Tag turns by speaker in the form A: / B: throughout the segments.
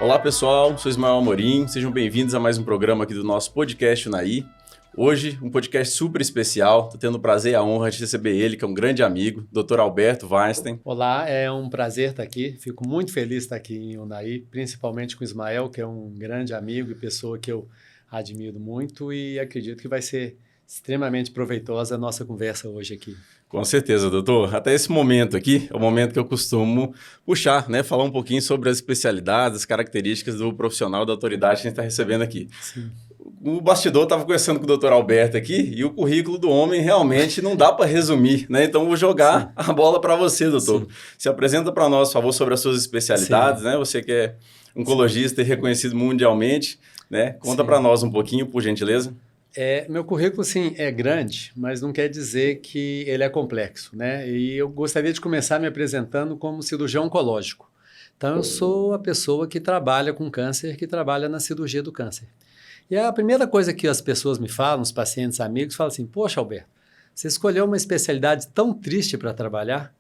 A: Olá pessoal, sou Ismael Amorim, sejam bem-vindos a mais um programa aqui do nosso podcast Unaí. Hoje, um podcast super especial, estou tendo o prazer e a honra de receber ele, que é um grande amigo, Dr. Alberto Weinstein.
B: Olá, é um prazer estar aqui, fico muito feliz de estar aqui em Unaí, principalmente com o Ismael, que é um grande amigo e pessoa que eu admiro muito e acredito que vai ser extremamente proveitosa a nossa conversa hoje aqui.
A: Com certeza, doutor. Até esse momento aqui é o momento que eu costumo puxar, né? Falar um pouquinho sobre as especialidades, as características do profissional da autoridade que a gente está recebendo aqui.
B: Sim.
A: O bastidor estava conversando com o Dr. Alberto aqui e o currículo do homem realmente não dá para resumir, né? Então vou jogar a bola para você, doutor. Sim. Se apresenta para nós, por favor, sobre as suas especialidades, né? Você que é oncologista e reconhecido mundialmente, né? Conta para nós um pouquinho, por gentileza.
B: Meu currículo, sim, é grande, mas não quer dizer que ele é complexo, né? E eu gostaria de começar me apresentando como cirurgião oncológico. Então, eu sou a pessoa que trabalha com câncer, que trabalha na cirurgia do câncer. E a primeira coisa que as pessoas me falam, os pacientes, amigos, falam assim, poxa, Alberto, você escolheu uma especialidade tão triste para trabalhar?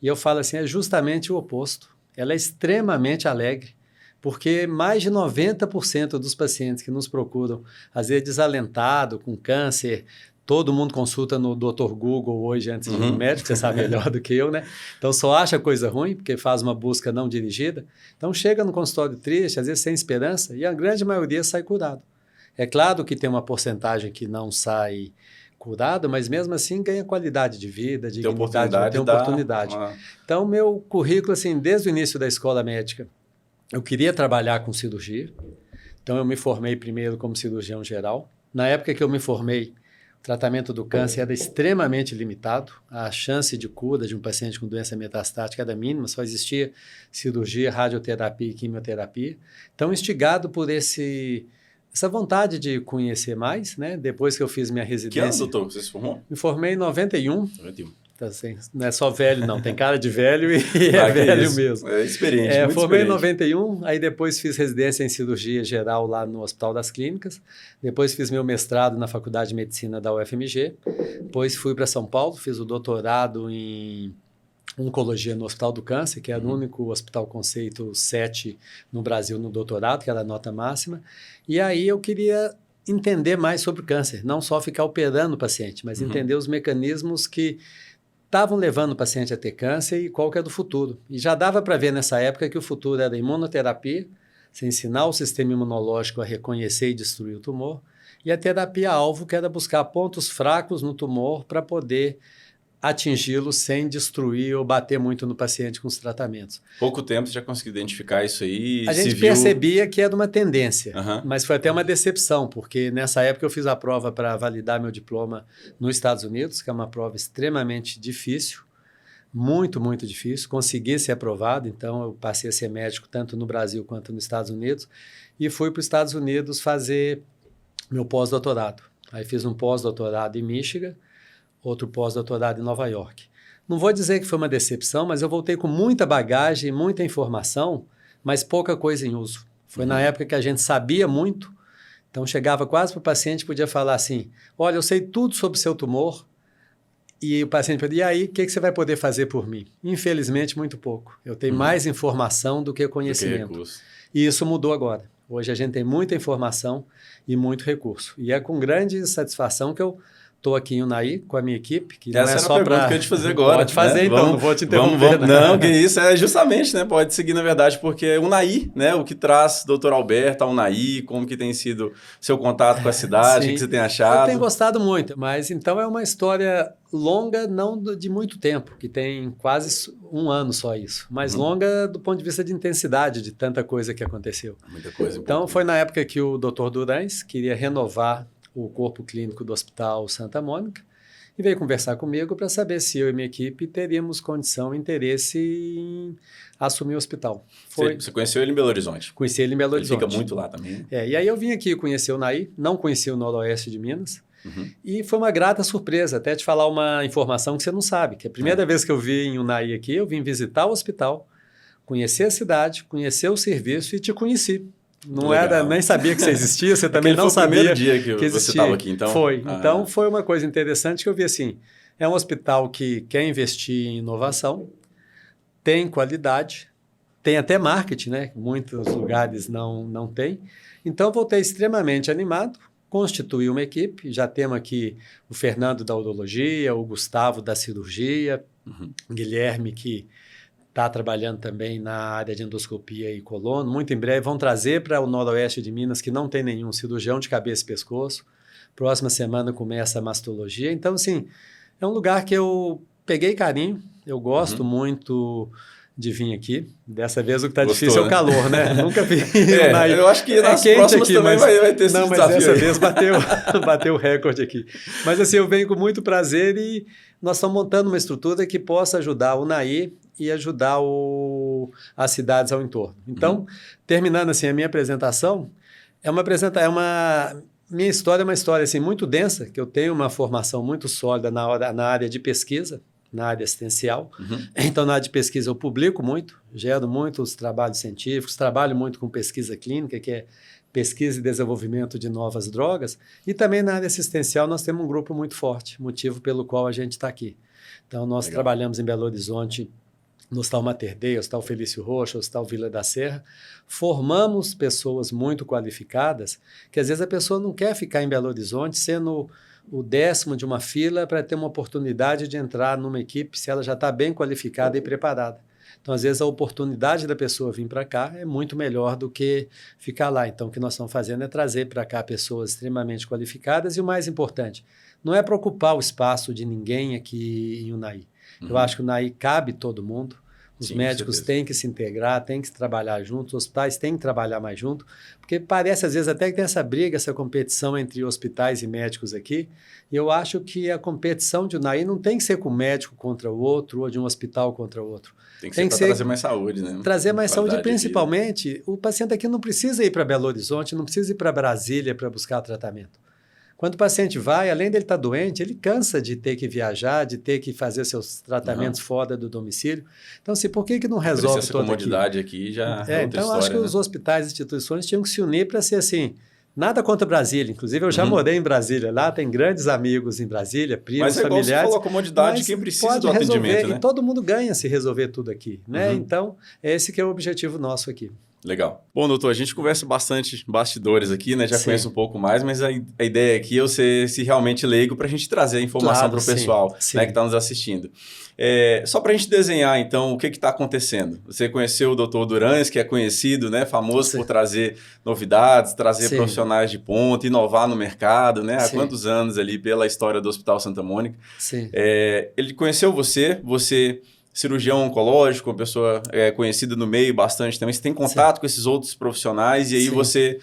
B: E eu falo assim, é justamente o oposto. Ela é extremamente alegre. Porque mais de 90% dos pacientes que nos procuram, às vezes desalentado, com câncer, todo mundo consulta no Dr. Google hoje antes de ir no médico, você sabe melhor do que eu, né? Então só acha coisa ruim, porque faz uma busca não dirigida. Então chega no consultório triste, às vezes sem esperança, e a grande maioria sai curado. É claro que tem uma porcentagem que não sai curado, mas mesmo assim ganha qualidade de vida, dignidade, tem oportunidade. Então meu currículo, assim, desde o início da escola médica, eu queria trabalhar com cirurgia, então eu me formei primeiro como cirurgião geral. Na época que eu me formei, o tratamento do câncer era extremamente limitado, a chance de cura de um paciente com doença metastática era mínima, só existia cirurgia, radioterapia e quimioterapia. Então, instigado por essa vontade de conhecer mais, né? Depois que eu fiz minha residência...
A: Que ano, doutor, você se formou?
B: Me formei em 91. Assim, não é só velho, não. Tem cara de velho e é velho mesmo.
A: É experiente, muito
B: formei
A: experiente.
B: Em 91, aí depois fiz residência em cirurgia geral lá no Hospital das Clínicas. Depois fiz meu mestrado na Faculdade de Medicina da UFMG. Depois fui para São Paulo, fiz o doutorado em oncologia no Hospital do Câncer, que era o único hospital conceito 7 no Brasil no doutorado, que era a nota máxima. E aí eu queria entender mais sobre o câncer, não só ficar operando o paciente, mas entender os mecanismos que estavam levando o paciente a ter câncer e qual que era o futuro. E já dava para ver nessa época que o futuro era a imunoterapia, você ensinar o sistema imunológico a reconhecer e destruir o tumor, e a terapia-alvo, que era buscar pontos fracos no tumor para poder atingi-lo sem destruir ou bater muito no paciente com os tratamentos.
A: Pouco tempo você já conseguiu identificar isso aí?
B: A gente percebia que era uma tendência, mas foi até uma decepção, porque nessa época eu fiz a prova para validar meu diploma nos Estados Unidos, que é uma prova extremamente difícil, muito, muito difícil. Consegui ser aprovado, então eu passei a ser médico tanto no Brasil quanto nos Estados Unidos, e fui para os Estados Unidos fazer meu pós-doutorado. Aí fiz um pós-doutorado em Michigan, outro pós-doutorado em Nova York. Não vou dizer que foi uma decepção, mas eu voltei com muita bagagem, muita informação, mas pouca coisa em uso. Foi na época que a gente sabia muito, então chegava quase para o paciente e podia falar assim, olha, eu sei tudo sobre seu tumor, e o paciente falou, e aí, o que você vai poder fazer por mim? Infelizmente, muito pouco. Eu tenho mais informação do que conhecimento. E isso mudou agora. Hoje a gente tem muita informação e muito recurso. E é com grande satisfação que eu estou aqui em Unaí com a minha equipe, que
A: essa
B: não é só para...
A: que eu ia te fazer agora.
B: Pode fazer, né? Então, não vou te interromper.
A: Não, que isso é justamente, né? Pode seguir, na verdade, porque Unaí, né? O que traz Dr. Alberto a Unaí, como que tem sido seu contato com a cidade, o que você tem achado?
B: Eu tenho gostado muito, mas então é uma história longa, não de muito tempo, que tem quase um ano só isso, mas longa do ponto de vista de intensidade de tanta coisa que aconteceu.
A: Muita coisa.
B: Então, foi na época que o Dr. Durães queria renovar o corpo clínico do Hospital Santa Mônica, e veio conversar comigo para saber se eu e minha equipe teríamos condição e interesse em assumir o hospital.
A: Você conheceu ele em Belo Horizonte?
B: Conheci ele em Belo Horizonte.
A: Ele fica muito lá também.
B: E aí eu vim aqui conhecer o Unaí, não conheci o Noroeste de Minas, e foi uma grata surpresa, até te falar uma informação que você não sabe, que a primeira vez que eu vim em Unaí aqui, eu vim visitar o hospital, conhecer a cidade, conhecer o serviço e te conheci. Não era, nem sabia que você existia, você também não sabia.
A: Foi o primeiro dia que você estava aqui, então?
B: Foi. Então, foi uma coisa interessante que eu vi assim, é um hospital que quer investir em inovação, tem qualidade, tem até marketing, né? Muitos lugares não tem. Então, voltei extremamente animado, constituí uma equipe, já temos aqui o Fernando da Odologia, o Gustavo da Cirurgia, o Guilherme que está trabalhando também na área de endoscopia e colono. Muito em breve vão trazer para o noroeste de Minas, que não tem nenhum cirurgião de cabeça e pescoço. Próxima semana começa a mastologia. Então, assim, é um lugar que eu peguei carinho, eu gosto muito de vir aqui. Dessa vez o que está difícil é o calor, né? Nunca vi.
A: Eu acho que nas próximas aqui, também vai ter esse desafio.
B: Mas dessa vez bateu o recorde aqui. Mas assim, eu venho com muito prazer e nós estamos montando uma estrutura que possa ajudar o Naí e ajudar as cidades ao entorno. Então, terminando assim a minha apresentação, minha história é uma história assim, muito densa, que eu tenho uma formação muito sólida na área de pesquisa, na área assistencial. Então, na área de pesquisa eu publico muito, gero muitos trabalhos científicos, trabalho muito com pesquisa clínica, que é pesquisa e desenvolvimento de novas drogas, e também na área assistencial nós temos um grupo muito forte, motivo pelo qual a gente está aqui. Então, nós trabalhamos em Belo Horizonte, no Hospital Mater Dei, Hospital Felício Rocha, Hospital Vila da Serra, formamos pessoas muito qualificadas, que às vezes a pessoa não quer ficar em Belo Horizonte sendo o 10º de uma fila para ter uma oportunidade de entrar numa equipe se ela já está bem qualificada e preparada. Então, às vezes, a oportunidade da pessoa vir para cá é muito melhor do que ficar lá. Então, o que nós estamos fazendo é trazer para cá pessoas extremamente qualificadas e o mais importante, não é para ocupar o espaço de ninguém aqui em Unai. Eu acho que o Unai cabe todo mundo. Os médicos têm que se integrar, têm que trabalhar juntos, os hospitais têm que trabalhar mais junto, porque parece às vezes até que tem essa briga, essa competição entre hospitais e médicos aqui, e eu acho que a competição de Unai não tem que ser com um médico contra o outro, ou de um hospital contra o outro.
A: Tem que ser para trazer mais saúde, né?
B: Trazer mais saúde, principalmente, o paciente aqui não precisa ir para Belo Horizonte, não precisa ir para Brasília para buscar tratamento. Quando o paciente vai, além dele estar doente, ele cansa de ter que viajar, de ter que fazer seus tratamentos fora do domicílio. Então, assim, por que não resolve
A: essa comodidade aqui já é outra
B: então,
A: história,
B: acho que os hospitais e instituições tinham que se unir para ser assim, nada contra Brasília. Inclusive, eu já morei em Brasília. Lá tem grandes amigos em Brasília, primos, familiares.
A: Mas é igual você falou, a comodidade de quem precisa do atendimento, né?
B: E todo mundo ganha se resolver tudo aqui, né? Então, esse que é o objetivo nosso aqui.
A: Legal. Bom, doutor, a gente conversa bastante bastidores aqui, né? Já conhece um pouco mais, mas a ideia aqui é você se realmente leigo para a gente trazer a informação para o pessoal né, que está nos assistindo. Só para a gente desenhar, então, o que está acontecendo. Você conheceu o doutor Durães, que é conhecido, né? Famoso por trazer novidades, trazer profissionais de ponta, inovar no mercado, né? Há quantos anos ali pela história do Hospital Santa Mônica. Ele conheceu você cirurgião oncológico, uma pessoa conhecida no meio bastante também. Você tem contato com esses outros profissionais e aí você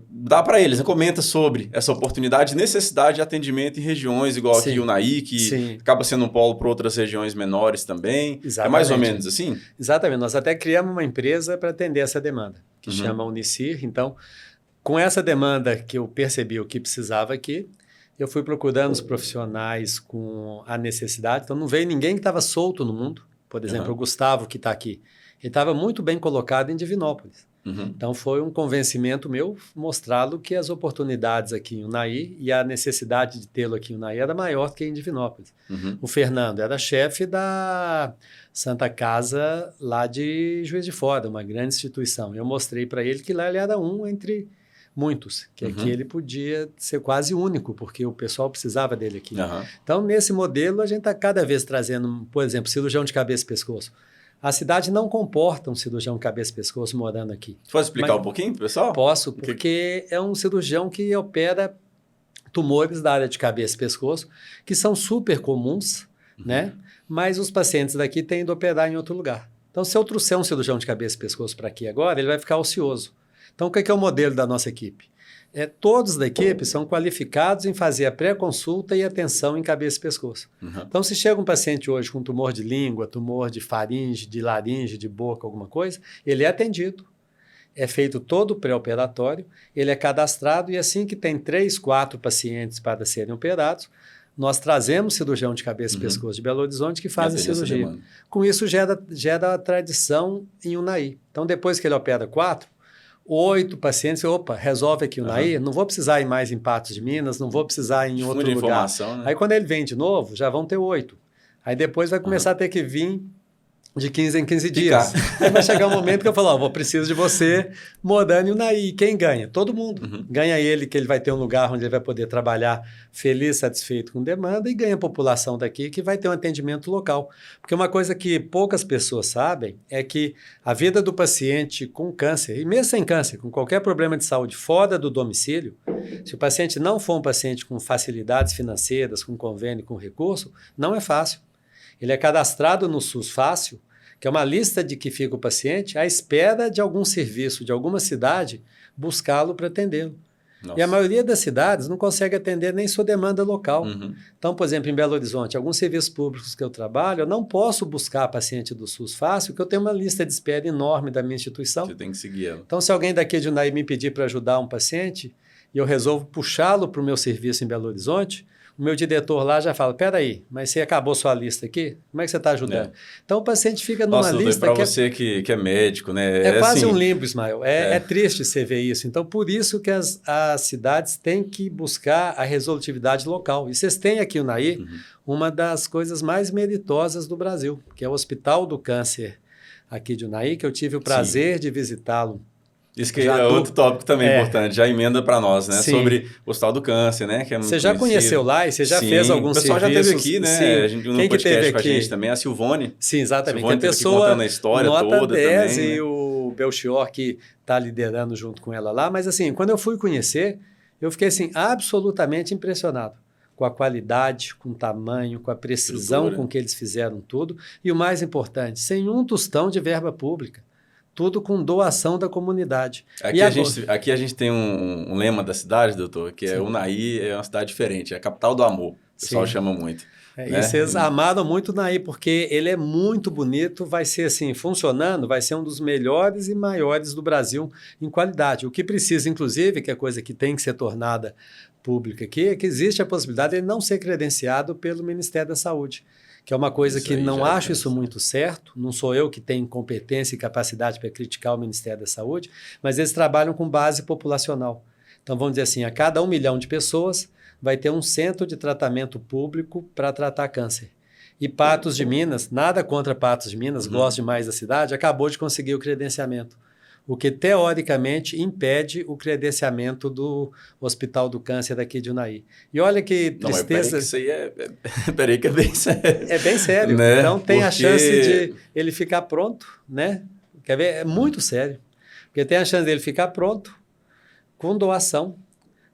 A: dá para eles, comenta sobre essa oportunidade, necessidade de atendimento em regiões igual aqui o Naí, que acaba sendo um polo para outras regiões menores também. É mais ou menos assim?
B: Exatamente. Nós até criamos uma empresa para atender essa demanda, que chama Unicir. Então, com essa demanda que eu percebi o que precisava aqui, eu fui procurando os profissionais com a necessidade. Então, não veio ninguém que estava solto no mundo. Por exemplo, o Gustavo, que está aqui. Ele estava muito bem colocado em Divinópolis. Então, foi um convencimento meu mostrá-lo que as oportunidades aqui em Unai e a necessidade de tê-lo aqui em Unai era maior que em Divinópolis. O Fernando era chefe da Santa Casa lá de Juiz de Fora, uma grande instituição. Eu mostrei para ele que lá ele era um entre muitos, que aqui ele podia ser quase único, porque o pessoal precisava dele aqui. Então, nesse modelo, a gente está cada vez trazendo, por exemplo, cirurgião de cabeça e pescoço. A cidade não comporta um cirurgião de cabeça e pescoço morando aqui.
A: Você pode explicar um pouquinho, pessoal?
B: Posso, porque é um cirurgião que opera tumores da área de cabeça e pescoço, que são super comuns, né? Mas os pacientes daqui têm de operar em outro lugar. Então, se eu trouxer um cirurgião de cabeça e pescoço para aqui agora, ele vai ficar ocioso. Então, o que é o modelo da nossa equipe? Todos da equipe são qualificados em fazer a pré-consulta e atenção em cabeça e pescoço. Então, se chega um paciente hoje com tumor de língua, tumor de faringe, de laringe, de boca, alguma coisa, ele é atendido, é feito todo o pré-operatório, ele é cadastrado e assim que tem 3, 4 pacientes para serem operados, nós trazemos cirurgião de cabeça e pescoço de Belo Horizonte que faz a cirurgia. Com isso, gera a tradição em Unai. Então, depois que ele opera 4, 8 pacientes, resolve aqui o Unai, não vou precisar ir mais em Patos de Minas, não vou precisar ir em outro lugar.
A: Né?
B: Aí quando ele vem de novo, já vão ter 8. Aí depois vai começar a ter que vir de 15 em 15 dias. Aí vai chegar um momento que eu falo, ó, preciso de você morando em Unai. Quem ganha? Todo mundo. Ganha ele, que ele vai ter um lugar onde ele vai poder trabalhar feliz, satisfeito com demanda, e ganha a população daqui que vai ter um atendimento local. Porque uma coisa que poucas pessoas sabem é que a vida do paciente com câncer, e mesmo sem câncer, com qualquer problema de saúde fora do domicílio, se o paciente não for um paciente com facilidades financeiras, com convênio, com recurso, não é fácil. Ele é cadastrado no SUS Fácil, que é uma lista de que fica o paciente à espera de algum serviço, de alguma cidade, buscá-lo para atendê-lo. E a maioria das cidades não consegue atender nem sua demanda local. Então, por exemplo, em Belo Horizonte, alguns serviços públicos que eu trabalho, eu não posso buscar paciente do SUS Fácil, porque eu tenho uma lista de espera enorme da minha instituição.
A: Você tem que seguir ela.
B: Então, se alguém daqui de Unai me pedir para ajudar um paciente, e eu resolvo puxá-lo para o meu serviço em Belo Horizonte, o meu diretor lá já fala, peraí, mas você acabou sua lista aqui? Como é que você está ajudando? Então, o paciente fica numa lista...
A: Para você que é médico, né?
B: É quase assim, um limbo, Ismael. É triste você ver isso. Então, por isso que as cidades têm que buscar a resolutividade local. E vocês têm aqui no Unai uma das coisas mais meritosas do Brasil, que é o Hospital do Câncer aqui de Unai, que eu tive o prazer de visitá-lo.
A: Isso que é outro tópico também importante, já emenda para nós, né? Sim. Sobre o Hospital do Câncer, né? Que é muito
B: você já conheceu lá e você já fez alguns serviços?
A: O pessoal já teve aqui, né?
B: Sim.
A: A gente, no podcast com a gente também, a Silvone.
B: Sim, exatamente.
A: A pessoa contando a história
B: nota
A: toda
B: 10
A: também.
B: E o Belchior que está liderando junto com ela lá. Mas assim, quando eu fui conhecer, eu fiquei assim, absolutamente impressionado com a qualidade, com o tamanho, com a precisão com que eles fizeram tudo. E o mais importante, sem um tostão de verba pública. Tudo com doação da comunidade.
A: Aqui a gente tem um lema da cidade, doutor, que é Unai é uma cidade diferente, é a capital do amor. O pessoal chama muito.
B: Né? E vocês amaram muito o Unai, porque ele é muito bonito, vai ser assim, funcionando, vai ser um dos melhores e maiores do Brasil em qualidade. O que precisa, inclusive, que é coisa que tem que ser tornada pública aqui, é que existe a possibilidade de ele não ser credenciado pelo Ministério da Saúde. Que é uma coisa que não acho isso muito certo, não sou eu que tenho competência e capacidade para criticar o Ministério da Saúde, mas eles trabalham com base populacional. Então, vamos dizer assim, a cada 1 milhão de pessoas vai ter um centro de tratamento público para tratar câncer. E Patos de Minas, nada contra Patos de Minas, gosto demais da cidade, acabou de conseguir o credenciamento. O que, teoricamente, impede o credenciamento do Hospital do Câncer daqui de Unai. E olha que tristeza...
A: Peraí que é bem sério.
B: É bem sério.
A: Né?
B: Então, tem a chance de ele ficar pronto, né? Quer ver? É muito sério. Porque tem a chance dele ficar pronto, com doação,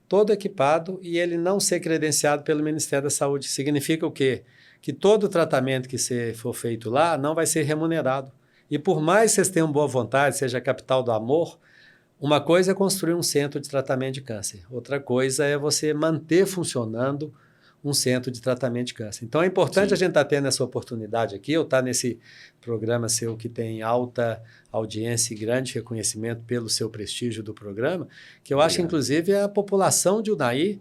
B: todo equipado, e ele não ser credenciado pelo Ministério da Saúde. Significa o quê? Que todo tratamento que for feito lá não vai ser remunerado. E por mais que vocês tenham boa vontade, seja a capital do amor, uma coisa é construir um centro de tratamento de câncer. Outra coisa é você manter funcionando um centro de tratamento de câncer. Então, é importante a gente estar tendo essa oportunidade aqui, eu estar nesse programa seu que tem alta audiência e grande reconhecimento pelo seu prestígio do programa, que eu acho, inclusive, a população de Unai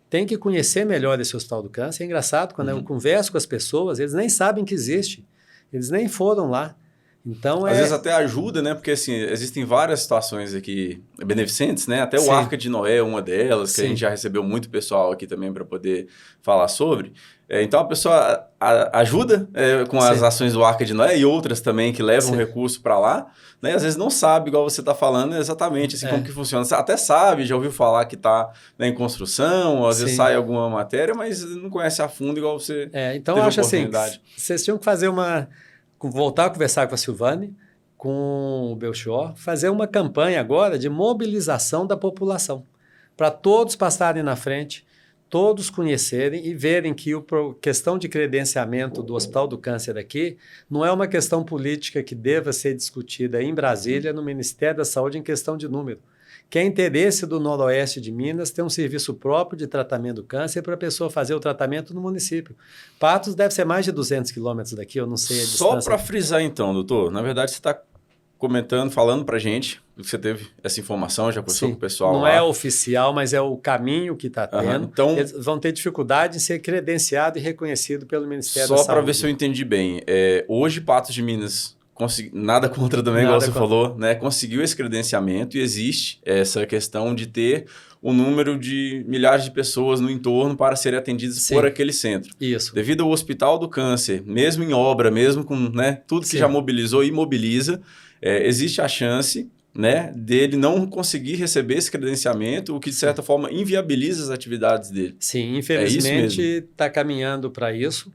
B: tem que conhecer melhor esse Hospital do Câncer. É engraçado, quando eu converso com as pessoas, eles nem sabem que existe, eles nem foram lá. Então,
A: às vezes até ajuda, né? Porque assim, existem várias situações aqui beneficentes, né? Até o Arca de Noé é uma delas, que a gente já recebeu muito pessoal aqui também para poder falar sobre. Então a pessoa ajuda com as ações do Arca de Noé e outras também que levam recurso para lá, né? Às vezes não sabe, igual você está falando, exatamente assim, como que funciona. Você até sabe, já ouviu falar que está, né, em construção, às vezes sai alguma matéria, mas não conhece a fundo igual você
B: então eu acho assim, vocês tinham que fazer voltar a conversar com a Silvane, com o Belchior, fazer uma campanha agora de mobilização da população, para todos passarem na frente, todos conhecerem e verem que a questão de credenciamento do Hospital do Câncer aqui não é uma questão política que deva ser discutida em Brasília, no Ministério da Saúde, em questão de número. Que é interesse do Noroeste de Minas ter um serviço próprio de tratamento do câncer para a pessoa fazer o tratamento no município. Patos deve ser mais de 200 quilômetros daqui, eu não sei a distância.
A: Só para frisar então, doutor, na verdade você está comentando, falando para a gente que você teve essa informação, já conversou com o pessoal
B: não
A: lá.
B: É oficial, mas é o caminho que está tendo.
A: Então,
B: eles vão ter dificuldade em ser credenciado e reconhecido pelo Ministério da Saúde.
A: Só para ver se eu entendi bem, hoje Patos de Minas nada contra também, igual você falou, né? Conseguiu esse credenciamento e existe essa questão de ter o número de milhares de pessoas no entorno para serem atendidas por aquele centro.
B: Isso.
A: Devido ao Hospital do Câncer, mesmo em obra, mesmo com, né, tudo que já mobilizou e mobiliza, existe a chance, né, dele não conseguir receber esse credenciamento, o que de certa forma inviabiliza as atividades dele.
B: Sim, infelizmente está caminhando para isso.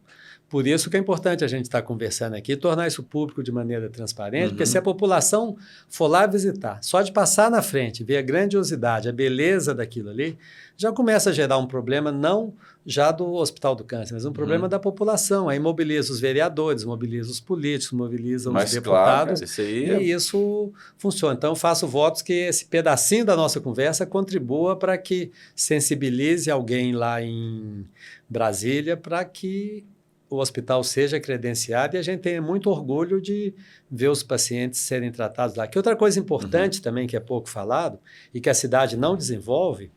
B: Por isso que é importante a gente estar conversando aqui, tornar isso público de maneira transparente, porque se a população for lá visitar, só de passar na frente, ver a grandiosidade, a beleza daquilo ali, já começa a gerar um problema, não já do Hospital do Câncer, mas um problema da população. Aí mobiliza os vereadores, mobiliza os políticos, mobiliza os deputados, e isso funciona. Então, eu faço votos que esse pedacinho da nossa conversa contribua para que sensibilize alguém lá em Brasília para que o hospital seja credenciado e a gente tem muito orgulho de ver os pacientes serem tratados lá. Que outra coisa importante também, que é pouco falado e que a cidade não desenvolve,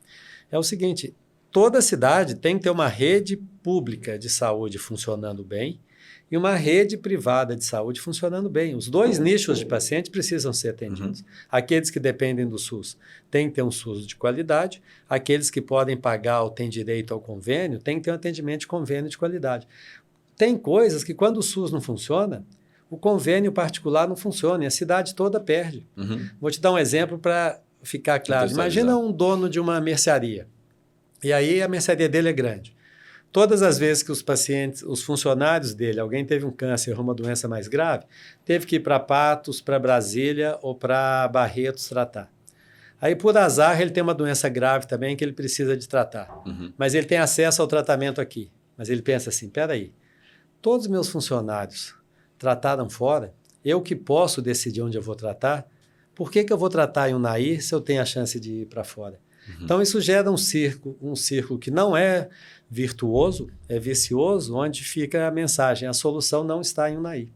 B: é o seguinte, toda cidade tem que ter uma rede pública de saúde funcionando bem e uma rede privada de saúde funcionando bem. Os dois nichos de pacientes precisam ser atendidos. Aqueles que dependem do SUS têm que ter um SUS de qualidade, aqueles que podem pagar ou têm direito ao convênio têm que ter um atendimento de convênio de qualidade. Tem coisas que, quando o SUS não funciona, o convênio particular não funciona e a cidade toda perde. Vou te dar um exemplo para ficar claro. Imagina um dono de uma mercearia. E aí a mercearia dele é grande. Todas as vezes que os pacientes, os funcionários dele, alguém teve um câncer ou uma doença mais grave, teve que ir para Patos, para Brasília ou para Barretos tratar. Aí, por azar, ele tem uma doença grave também que ele precisa de tratar. Mas ele tem acesso ao tratamento aqui. Mas ele pensa assim, peraí, todos os meus funcionários trataram fora, eu que posso decidir onde eu vou tratar, por que eu vou tratar em Unai se eu tenho a chance de ir para fora? Então, isso gera um círculo que não é virtuoso, é vicioso, onde fica a mensagem, a solução não está em Unai.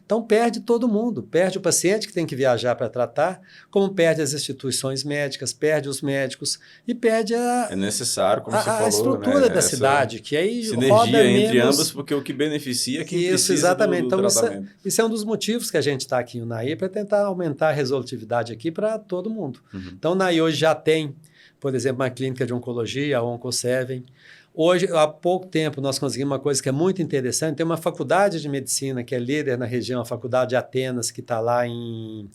B: Então, perde todo mundo, perde o paciente que tem que viajar para tratar, como perde as instituições médicas, perde os médicos e perde
A: é necessário, como você falou,
B: a estrutura da cidade, que aí
A: sinergia
B: roda
A: entre
B: menos...
A: ambas, porque o que beneficia é quem
B: isso,
A: precisa
B: exatamente.
A: do
B: Então,
A: tratamento.
B: Isso é um dos motivos que a gente está aqui em Unai, para tentar aumentar a resolutividade aqui para todo mundo. Então, Unai hoje já tem, por exemplo, uma clínica de oncologia, a Onco7. Hoje, há pouco tempo, nós conseguimos uma coisa que é muito interessante. Tem uma faculdade de medicina que é líder na região, a Faculdade de Atenas, que está lá em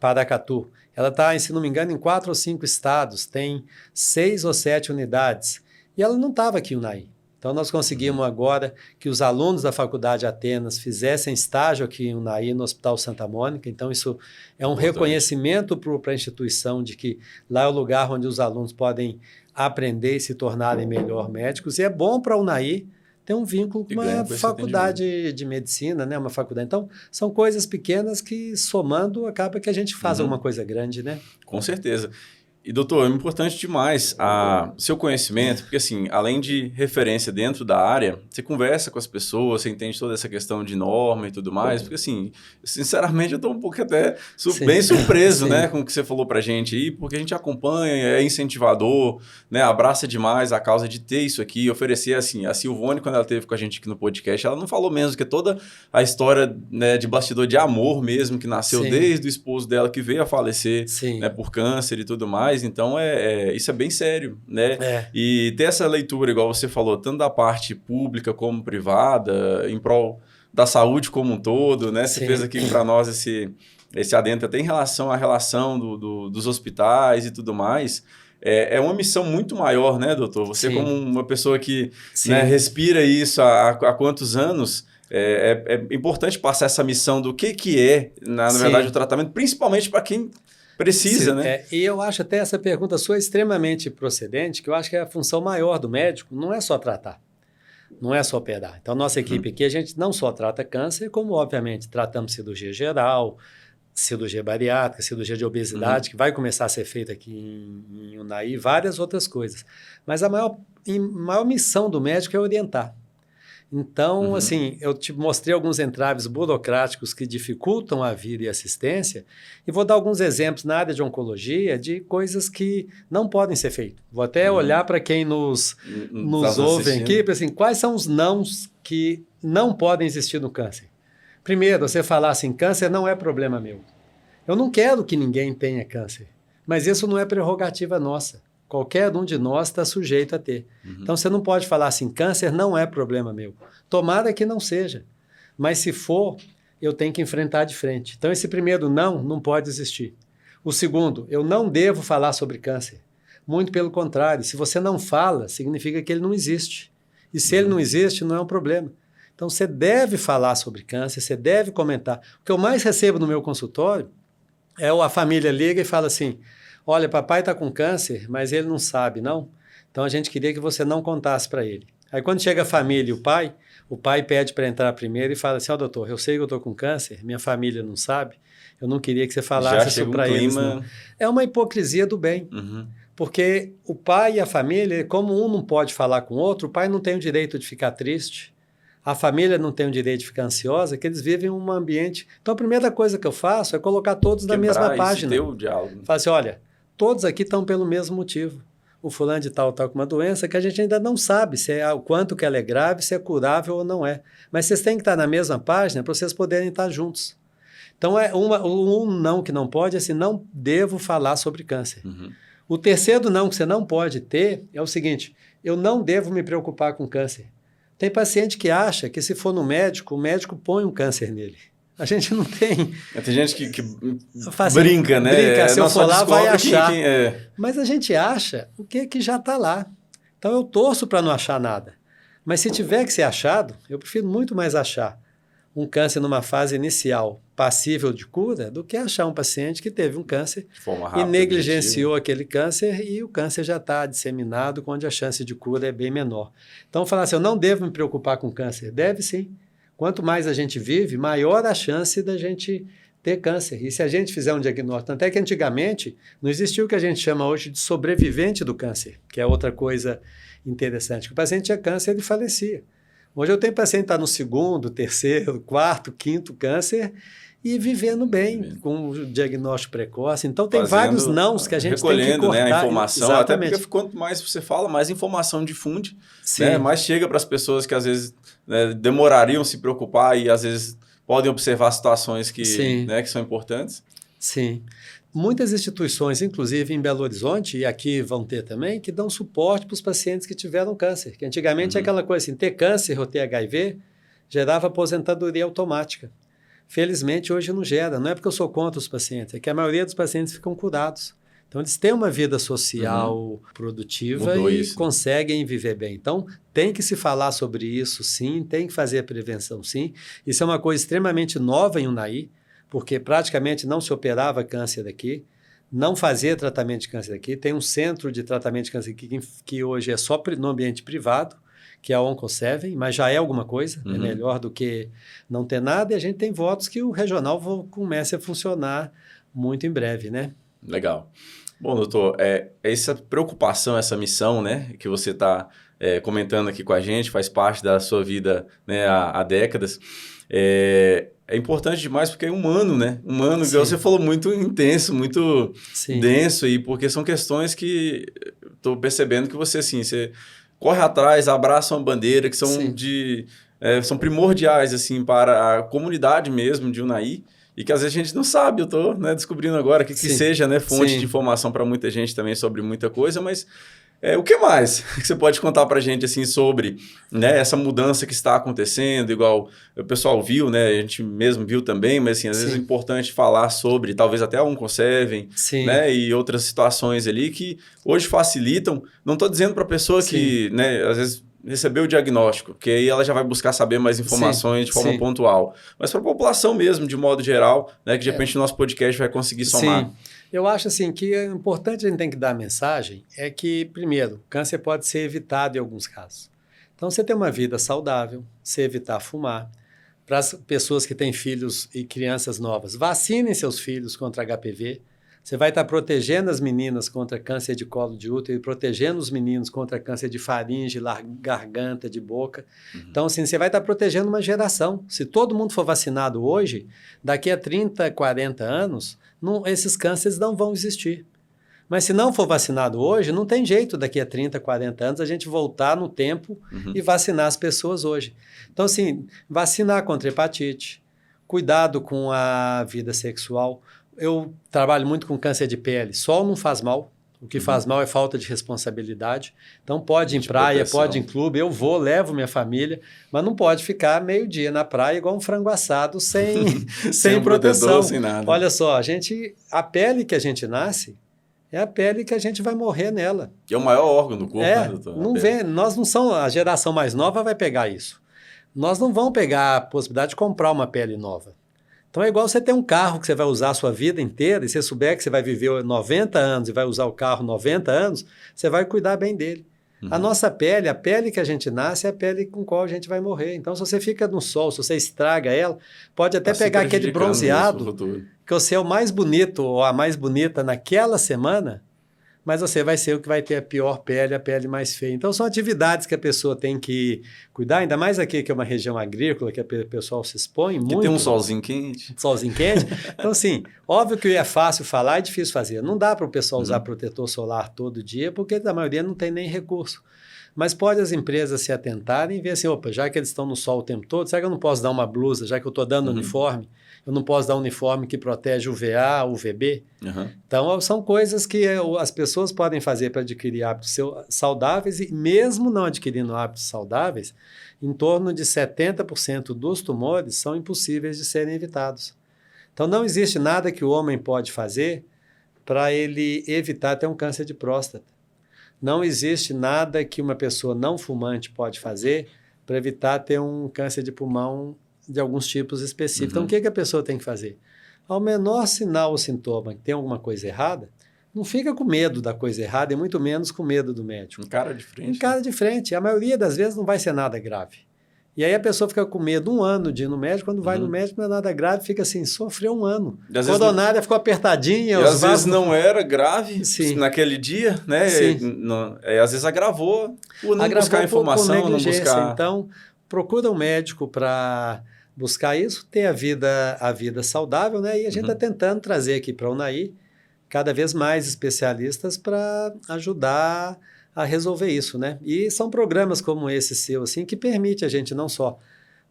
B: Paracatu. Ela está, se não me engano, em 4 ou 5 estados, tem 6 ou 7 unidades. E ela não estava aqui em Unai. Então, nós conseguimos agora que os alunos da Faculdade de Atenas fizessem estágio aqui em Unai, no Hospital Santa Mônica. Então, isso é um reconhecimento para a instituição de que lá é o lugar onde os alunos podem aprender e se tornarem melhor médicos. E é bom para a Unai ter um vínculo com uma faculdade de medicina, né? Uma faculdade. Então, são coisas pequenas que, somando, acaba que a gente faz alguma coisa grande, né?
A: Com certeza. E, doutor, é importante demais seu conhecimento, porque, assim, além de referência dentro da área, você conversa com as pessoas, você entende toda essa questão de norma e tudo mais, porque, assim, sinceramente, eu estou um pouco até bem surpreso, né, com o que você falou pra gente aí, porque a gente acompanha, é incentivador, né, abraça demais a causa de ter isso aqui, oferecer, assim, a Silvone, quando ela esteve com a gente aqui no podcast, ela não falou mesmo que toda a história, né, de bastidor de amor mesmo, que nasceu desde o esposo dela, que veio a falecer, né, por câncer e tudo mais. Então, isso é bem sério, né? E ter essa leitura, igual você falou, tanto da parte pública como privada, em prol da saúde como um todo, né? Você fez aqui para nós esse adendo até em relação à relação dos hospitais e tudo mais. É uma missão muito maior, né, doutor? Você como uma pessoa que, né, respira isso há quantos anos... É importante passar essa missão do que é, na verdade, o tratamento, principalmente para quem precisa, né?
B: E eu acho até essa pergunta sua extremamente procedente, que eu acho que a função maior do médico não é só tratar, não é só operar. Então, nossa equipe aqui, a gente não só trata câncer, como, obviamente, tratamos cirurgia geral, cirurgia bariátrica, cirurgia de obesidade, que vai começar a ser feita aqui em Unai, e várias outras coisas. Mas a maior missão do médico é orientar. Então, assim, eu te mostrei alguns entraves burocráticos que dificultam a vida e a assistência e vou dar alguns exemplos na área de oncologia de coisas que não podem ser feitas. Vou até olhar para quem nos ouve aqui, assim, quais são os nãos que não podem existir no câncer? Primeiro, você falar assim, câncer não é problema meu. Eu não quero que ninguém tenha câncer, mas isso não é prerrogativa nossa. Qualquer um de nós está sujeito a ter. Então, você não pode falar assim, câncer não é problema meu. Tomara que não seja, mas se for, eu tenho que enfrentar de frente. Então, esse primeiro não pode existir. O segundo, eu não devo falar sobre câncer. Muito pelo contrário, se você não fala, significa que ele não existe. E se ele não existe, não é um problema. Então, você deve falar sobre câncer, você deve comentar. O que eu mais recebo no meu consultório é a família liga e fala assim, olha, papai está com câncer, mas ele não sabe, não? Então, a gente queria que você não contasse para ele. Aí, quando chega a família e o pai pede para entrar primeiro e fala assim, ó, doutor, eu sei que eu estou com câncer, minha família não sabe, eu não queria que você falasse isso para eles. Não. É uma hipocrisia do bem. Porque o pai e a família, como um não pode falar com o outro, o pai não tem o direito de ficar triste, a família não tem o direito de ficar ansiosa, que eles vivem em um ambiente... Então, a primeira coisa que eu faço é colocar todos na mesma página. Ter o diálogo. Fala assim, olha, todos aqui estão pelo mesmo motivo. O fulano de tal está com uma doença que a gente ainda não sabe se é o quanto que ela é grave, se é curável ou não é. Mas vocês têm que estar na mesma página para vocês poderem estar juntos. Então, um não que não pode é assim, não devo falar sobre câncer. O terceiro não que você não pode ter é o seguinte, eu não devo me preocupar com câncer. Tem paciente que acha que se for no médico, o médico põe um câncer nele. A gente não tem...
A: Tem gente que assim, brinca, né?
B: Brinca, se eu for lá, vai achar. Mas a gente acha o que já está lá. Então, eu torço para não achar nada. Mas se tiver que ser achado, eu prefiro muito mais achar um câncer numa fase inicial passível de cura do que achar um paciente que teve um câncer e negligenciou aquele câncer e o câncer já está disseminado, onde a chance de cura é bem menor. Então, falar assim, eu não devo me preocupar com câncer. Deve sim. Quanto mais a gente vive, maior a chance da gente ter câncer. E se a gente fizer um diagnóstico, tanto é que antigamente não existia o que a gente chama hoje de sobrevivente do câncer, que é outra coisa interessante. O paciente tinha câncer e falecia. Hoje eu tenho paciente que está no segundo, terceiro, quarto, quinto câncer e vivendo bem, com o diagnóstico precoce. Então, tem vários nãos que a gente tem que cortar.
A: Né, a informação, exatamente. Até porque quanto mais você fala, mais informação difunde, né, mais chega para as pessoas que às vezes demorariam se preocupar e às vezes podem observar situações que são importantes.
B: Sim. Muitas instituições, inclusive em Belo Horizonte, e aqui vão ter também, que dão suporte para os pacientes que tiveram câncer. Que antigamente é aquela coisa assim, ter câncer ou ter HIV gerava aposentadoria automática. Felizmente, hoje não gera. Não é porque eu sou contra os pacientes, é que a maioria dos pacientes ficam curados. Então, eles têm uma vida social produtiva conseguem viver bem. Então, tem que se falar sobre isso, sim, tem que fazer a prevenção, sim. Isso é uma coisa extremamente nova em Unai, porque praticamente não se operava câncer aqui, não fazia tratamento de câncer aqui. Tem um centro de tratamento de câncer aqui que hoje é só no ambiente privado, que é a Onco7, mas já é alguma coisa, é melhor do que não ter nada, e a gente tem votos que o regional comece a funcionar muito em breve, né?
A: Legal. Bom, doutor, essa preocupação, essa missão, né, que você está comentando aqui com a gente, faz parte da sua vida, né, há décadas, é importante demais porque é humano, né? Humano, igual você falou, muito intenso, muito denso, e porque são questões que estou percebendo que você, assim, você corre atrás, abraça uma bandeira, que são são primordiais, assim, para a comunidade mesmo de Unai, e que às vezes a gente não sabe, eu estou descobrindo agora que seja, né, fonte de informação para muita gente também sobre muita coisa, mas o que mais que você pode contar para a gente assim, sobre, né, essa mudança que está acontecendo, igual o pessoal viu, né, a gente mesmo viu também, mas assim, às vezes é importante falar sobre, talvez até a Onco7, né, e outras situações ali que hoje facilitam. Não estou dizendo para a pessoa que, né, às vezes recebeu o diagnóstico, que aí ela já vai buscar saber mais informações de forma pontual, mas para a população mesmo, de modo geral, né, que de repente o nosso podcast vai conseguir somar.
B: Eu acho assim que é importante, a gente tem que dar a mensagem, é que, primeiro, câncer pode ser evitado em alguns casos. Então, você tem uma vida saudável, você evitar fumar. Para as pessoas que têm filhos e crianças novas, vacinem seus filhos contra HPV. Você vai estar protegendo as meninas contra câncer de colo de útero e protegendo os meninos contra câncer de faringe, garganta, de boca. Então, assim, você vai estar protegendo uma geração. Se todo mundo for vacinado hoje, daqui a 30, 40 anos, esses cânceres não vão existir. Mas se não for vacinado hoje, não tem jeito daqui a 30, 40 anos a gente voltar no tempo e vacinar as pessoas hoje. Então, assim, vacinar contra hepatite, cuidado com a vida sexual. Eu trabalho muito com câncer de pele. Sol não faz mal. O que faz mal é falta de responsabilidade. Então pode ir em praia, proteção. Pode ir em clube, eu vou, levo minha família, mas não pode ficar meio-dia na praia igual um frango assado sem proteção.
A: Sem nada.
B: Olha só, a pele que a gente nasce é a pele que a gente vai morrer nela.
A: Que é o maior órgão do corpo, né, doutor?
B: Nós não somos, a geração mais nova vai pegar isso. Nós não vamos pegar a possibilidade de comprar uma pele nova. Então é igual você ter um carro que você vai usar a sua vida inteira e você souber que você vai viver 90 anos e vai usar o carro 90 anos, você vai cuidar bem dele. A nossa pele, a pele que a gente nasce é a pele com qual a gente vai morrer. Então se você fica no sol, se você estraga ela, pode até pegar aquele bronzeado que você é o mais bonito ou a mais bonita naquela semana, mas você vai ser o que vai ter a pior pele, a pele mais feia. Então, são atividades que a pessoa tem que cuidar, ainda mais aqui que é uma região agrícola, que o pessoal se expõe muito.
A: Que tem um solzinho quente.
B: Solzinho quente. Então, assim, óbvio que é fácil falar e difícil fazer. Não dá para o pessoal usar protetor solar todo dia, porque a maioria não tem nem recurso. Mas pode as empresas se atentarem e ver assim, opa, já que eles estão no sol o tempo todo, será que eu não posso dar uma blusa, já que eu estou dando uniforme? Eu não posso dar um uniforme que protege UVA, UVB? Então, são coisas que as pessoas podem fazer para adquirir hábitos saudáveis e mesmo não adquirindo hábitos saudáveis, em torno de 70% dos tumores são impossíveis de serem evitados. Então, não existe nada que o homem pode fazer para ele evitar ter um câncer de próstata. Não existe nada que uma pessoa não fumante pode fazer para evitar ter um câncer de pulmão de alguns tipos específicos. Então, o que a pessoa tem que fazer? Ao menor sinal ou sintoma que tem alguma coisa errada, não fica com medo da coisa errada e muito menos com medo do médico.
A: Encara de frente.
B: Encara de frente. A maioria das vezes não vai ser nada grave. E aí a pessoa fica com medo 1 ano de ir no médico, quando vai no médico não é nada grave, fica assim, sofreu 1 ano. A coronária ficou apertadinha.
A: E às vezes não era grave naquele dia, né? Às vezes agravou por não buscar informação, não buscar...
B: Então, procura um médico para buscar isso, ter a vida saudável, né? E a gente está tentando trazer aqui para a Unai cada vez mais especialistas para ajudar a resolver isso, né? E são programas como esse seu, assim, que permite a gente não só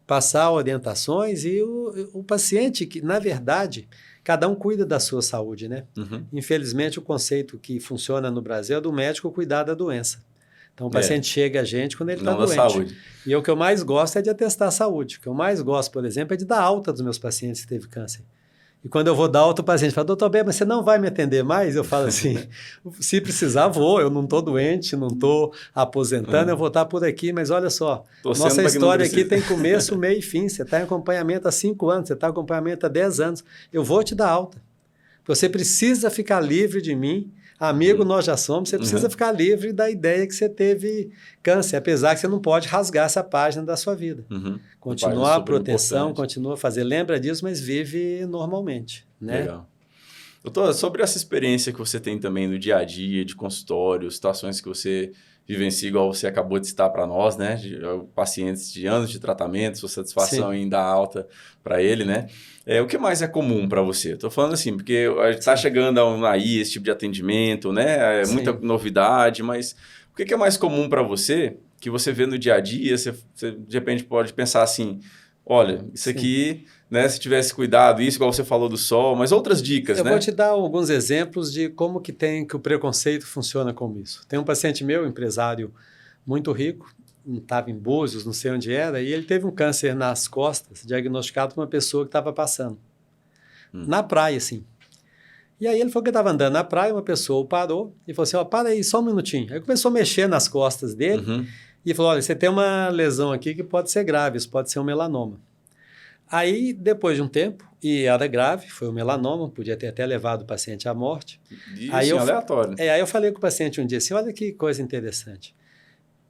B: passar orientações e o paciente, que, na verdade, cada um cuida da sua saúde, né? Infelizmente, o conceito que funciona no Brasil é do médico cuidar da doença. Então, o paciente chega a gente quando ele está doente.
A: Saúde.
B: E o que eu mais gosto é de atestar a saúde. O que eu mais gosto, por exemplo, é de dar alta dos meus pacientes que teve câncer. E quando eu vou dar alta, o paciente fala, doutor Bé, mas você não vai me atender mais? Eu falo assim, se precisar, vou. Eu não estou doente, não estou aposentando, eu vou estar por aqui. Mas olha só, nossa história aqui tem começo, meio e fim. Você está em acompanhamento há 5 anos, você está em acompanhamento há 10 anos. Eu vou te dar alta. Você precisa ficar livre de mim. Amigo, nós já somos, você precisa ficar livre da ideia que você teve câncer, apesar que você não pode rasgar essa página da sua vida. Continua a proteção, continua a fazer, lembra disso, mas vive normalmente. Né?
A: Legal. Doutor, sobre essa experiência que você tem também no dia a dia, de consultório, situações que você vivencia, igual você acabou de citar para nós, né? Pacientes de anos de tratamento, sua satisfação em dar alta para ele, né? O que mais é comum para você? Estou falando assim, porque está chegando aí esse tipo de atendimento, né? É muita novidade, mas o que é mais comum para você, que você vê no dia a dia, você de repente pode pensar assim, olha, isso aqui, né, se tivesse cuidado, isso, igual você falou do sol, mas outras dicas, né?
B: Eu vou te dar alguns exemplos de como que o preconceito funciona como isso. Tem um paciente meu, empresário muito rico, estava em Búzios, não sei onde era, e ele teve um câncer nas costas, diagnosticado por uma pessoa que estava passando. Na praia, assim. E aí ele falou que estava andando na praia, uma pessoa o parou e falou assim, ó, para aí, só um minutinho. Aí começou a mexer nas costas dele e falou, olha, você tem uma lesão aqui que pode ser grave, isso pode ser um melanoma. Aí, depois de um tempo, e era grave, foi um melanoma, podia ter até levado o paciente à morte.
A: Isso aí aleatório.
B: Aí eu falei com o paciente um dia assim, olha que coisa interessante.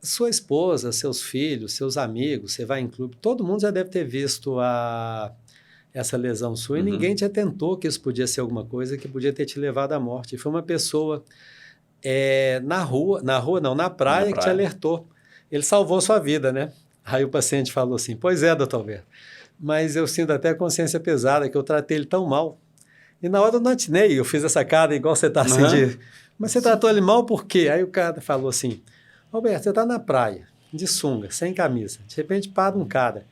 B: Sua esposa, seus filhos, seus amigos, você vai em clube, todo mundo já deve ter visto essa lesão sua e ninguém te atentou que isso podia ser alguma coisa que podia ter te levado à morte. E foi uma pessoa na praia que te alertou. Ele salvou sua vida, né? Aí o paciente falou assim, pois é, doutor Alberto, mas eu sinto até consciência pesada que eu tratei ele tão mal. E na hora eu não atinei, eu fiz essa cara igual você está assim de... Mas você tratou ele mal por quê? Aí o cara falou assim, Alberto, você está na praia, de sunga, sem camisa. De repente para um cara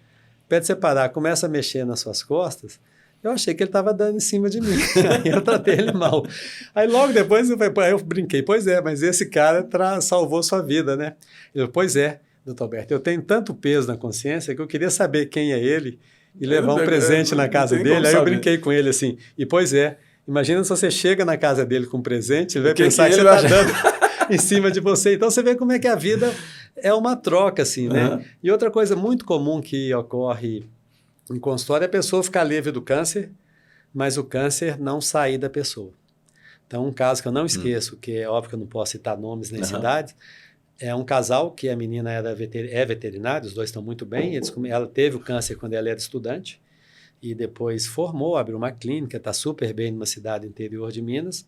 B: pede você parar, começa a mexer nas suas costas. Eu achei que ele estava dando em cima de mim. Aí eu tratei ele mal. Aí logo depois eu brinquei, pois é, mas esse cara salvou sua vida, né? Ele falou, pois é, doutor Alberto, eu tenho tanto peso na consciência que eu queria saber quem é ele e levar um presente na casa dele. Aí eu brinquei com ele assim, e pois é, imagina se você chega na casa dele com um presente, ele vai pensar que você está dando em cima de você. Então você vê como é que a vida é uma troca, assim, né? Uhum. E outra coisa muito comum que ocorre em consultório é a pessoa ficar livre do câncer, mas o câncer não sair da pessoa. Então, um caso que eu não esqueço, que é óbvio que eu não posso citar nomes nem cidades, é um casal que a menina é veterinária, os dois estão muito bem, ela teve o câncer quando ela era estudante, e depois formou, abriu uma clínica, está super bem numa cidade interior de Minas,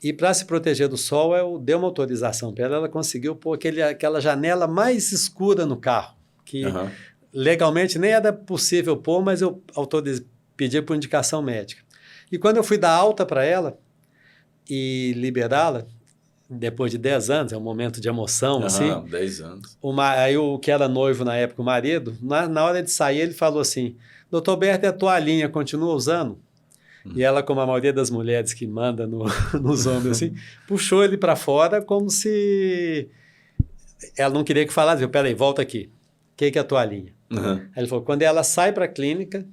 B: e para se proteger do sol, eu dei uma autorização para ela, ela conseguiu pôr aquela janela mais escura no carro, que legalmente nem era possível pôr, mas eu pedi por indicação médica. E quando eu fui dar alta para ela e liberá-la, depois de 10 anos, é um momento de emoção, assim.
A: 10 anos.
B: Aí o que era noivo na época, o marido, na hora de sair, ele falou assim, doutor Alberto, a toalhinha continua usando? E ela, como a maioria das mulheres que manda nos homens, assim, puxou ele para fora como se ela não queria que falasse. Peraí, volta aqui. O que é a toalhinha? Aí ele falou, quando ela sai para a clínica,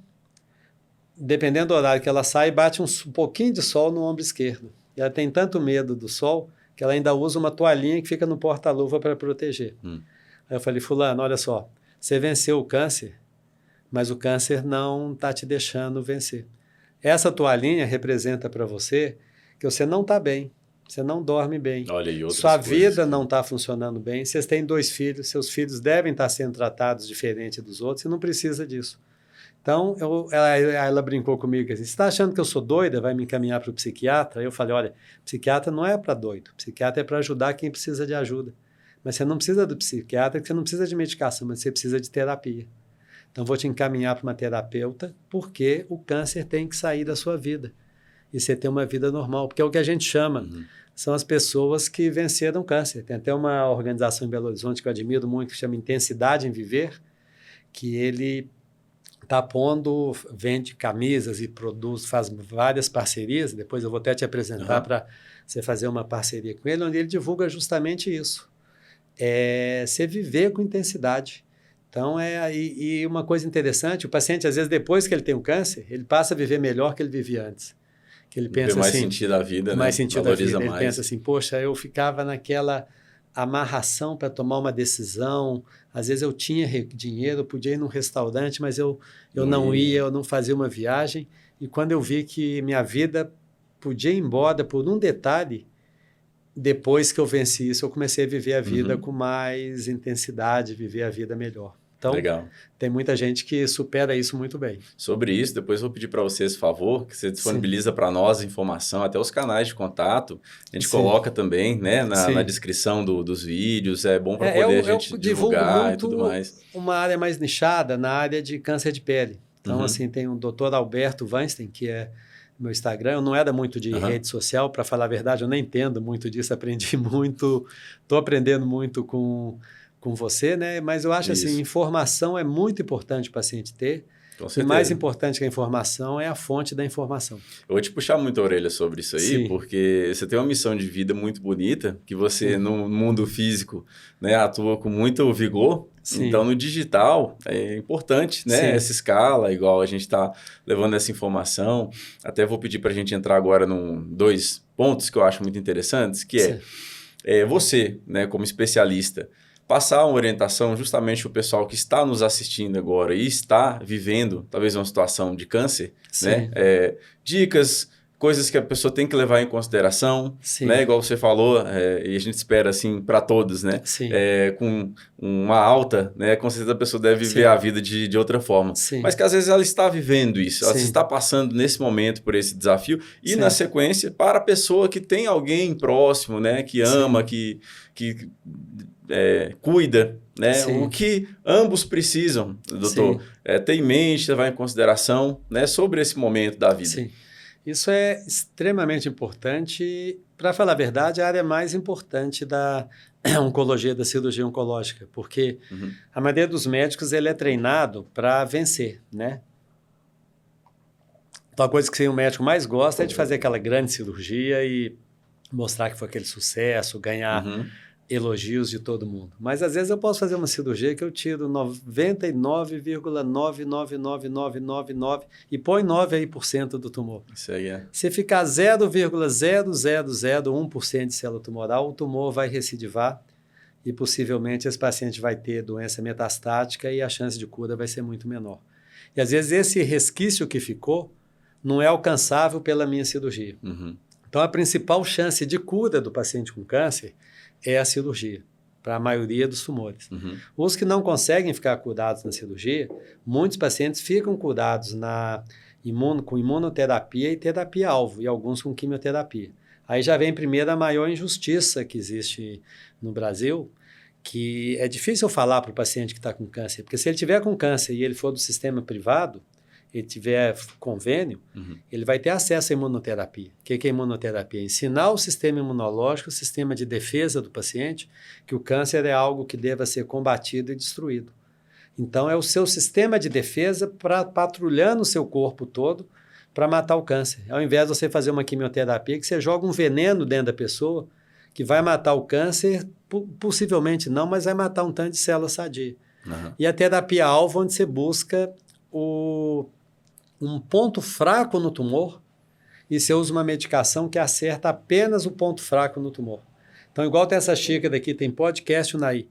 B: dependendo do horário que ela sai, bate um pouquinho de sol no ombro esquerdo. E ela tem tanto medo do sol que ela ainda usa uma toalhinha que fica no porta-luva para proteger. Aí eu falei, fulano, olha só, você venceu o câncer, mas o câncer não está te deixando vencer. Essa toalhinha representa para você que você não está bem, você não dorme bem.
A: Olha, e
B: sua vida não está funcionando bem, vocês têm 2 filhos, seus filhos devem estar sendo tratados diferente dos outros, você não precisa disso. Então, ela brincou comigo assim, você está achando que eu sou doida, vai me encaminhar para o psiquiatra? Aí eu falei, olha, psiquiatra não é para doido, psiquiatra é para ajudar quem precisa de ajuda. Mas você não precisa do psiquiatra, porque você não precisa de medicação, mas você precisa de terapia. Então, vou te encaminhar para uma terapeuta, porque o câncer tem que sair da sua vida. E você ter uma vida normal, porque é o que a gente chama, são as pessoas que venceram o câncer. Tem até uma organização em Belo Horizonte que eu admiro muito, que chama Intensidade em Viver, que ele está pondo, vende camisas e produz, faz várias parcerias, depois eu vou até te apresentar para você fazer uma parceria com ele, onde ele divulga justamente isso. Você viver com intensidade. Então, e uma coisa interessante, o paciente, às vezes, depois que ele tem o câncer, ele passa a viver melhor que ele vivia antes. Que ele pensa
A: tem mais
B: assim,
A: sentido a vida,
B: mais
A: né?
B: sentido
A: Valoriza
B: a vida.
A: mais.
B: Ele pensa assim, poxa, eu ficava naquela amarração para tomar uma decisão, às vezes eu tinha dinheiro, eu podia ir num restaurante, mas eu não ia, eu não fazia uma viagem, e quando eu vi que minha vida podia ir embora por um detalhe, depois que eu venci isso, eu comecei a viver a vida com mais intensidade, viver a vida melhor. Então,
A: legal.
B: Tem muita gente que supera isso muito bem.
A: Sobre isso, depois eu vou pedir para você esse favor, que você disponibiliza para nós a informação, até os canais de contato. A gente coloca também, né, na descrição dos vídeos. É bom para poder a gente divulgar e tudo mais.
B: Uma área mais nichada na área de câncer de pele. Então, assim, tem o Dr. Alberto Weinstein, que é meu Instagram. Eu não era muito de rede social, para falar a verdade, eu nem entendo muito disso, aprendi muito, estou aprendendo muito com você, né? Mas eu acho assim, informação é muito importante o paciente ter. E mais importante que a informação é a fonte da informação.
A: Eu vou te puxar muito a orelha sobre isso aí, porque você tem uma missão de vida muito bonita, que você no mundo físico, né, atua com muito vigor. Então, no digital, é importante, né? Essa escala, igual a gente está levando essa informação. Até vou pedir para a gente entrar agora em 2 pontos que eu acho muito interessantes, que é você, né, como especialista, passar uma orientação justamente para o pessoal que está nos assistindo agora e está vivendo, talvez, uma situação de câncer, né? Dicas, coisas que a pessoa tem que levar em consideração, né? Igual você falou, e a gente espera, assim, para todos, né? Com uma alta, né? Com certeza a pessoa deve viver a vida de outra forma. Mas que às vezes ela está vivendo isso, ela está passando nesse momento por esse desafio e na sequência para a pessoa que tem alguém próximo, né? Que ama, que cuida, né? O que ambos precisam, doutor, ter em mente, levar em consideração, né? Sobre esse momento da vida.
B: Isso é extremamente importante. Para falar a verdade, a área mais importante da oncologia, da cirurgia oncológica, porque a maioria dos médicos ele é treinado para vencer, né? Então, a coisa que o médico mais gosta é de fazer aquela grande cirurgia e mostrar que foi aquele sucesso, ganhar elogios de todo mundo. Mas, às vezes, eu posso fazer uma cirurgia que eu tiro 99,99999 e põe 9 aí por cento do tumor.
A: Isso aí é.
B: Se ficar 0,0001% de célula tumoral, o tumor vai recidivar e, possivelmente, esse paciente vai ter doença metastática e a chance de cura vai ser muito menor. E, às vezes, esse resquício que ficou não é alcançável pela minha cirurgia. Então, a principal chance de cura do paciente com câncer é a cirurgia, para a maioria dos tumores. Os que não conseguem ficar curados na cirurgia, muitos pacientes ficam curados com imunoterapia e terapia-alvo, e alguns com quimioterapia. Aí já vem primeiro a maior injustiça que existe no Brasil, que é difícil falar para o paciente que está com câncer, porque se ele tiver com câncer e ele for do sistema privado, ele tiver convênio, ele vai ter acesso à imunoterapia. O que é imunoterapia? Ensinar o sistema imunológico, o sistema de defesa do paciente, que o câncer é algo que deva ser combatido e destruído. Então, é o seu sistema de defesa patrulhando o seu corpo todo para matar o câncer. Ao invés de você fazer uma quimioterapia, que você joga um veneno dentro da pessoa, que vai matar o câncer, possivelmente não, mas vai matar um tanto de célula sadia. E a terapia-alvo, onde você busca um ponto fraco no tumor e você usa uma medicação que acerta apenas o ponto fraco no tumor. Então, igual tem essa xícara daqui, tem podcast Unai.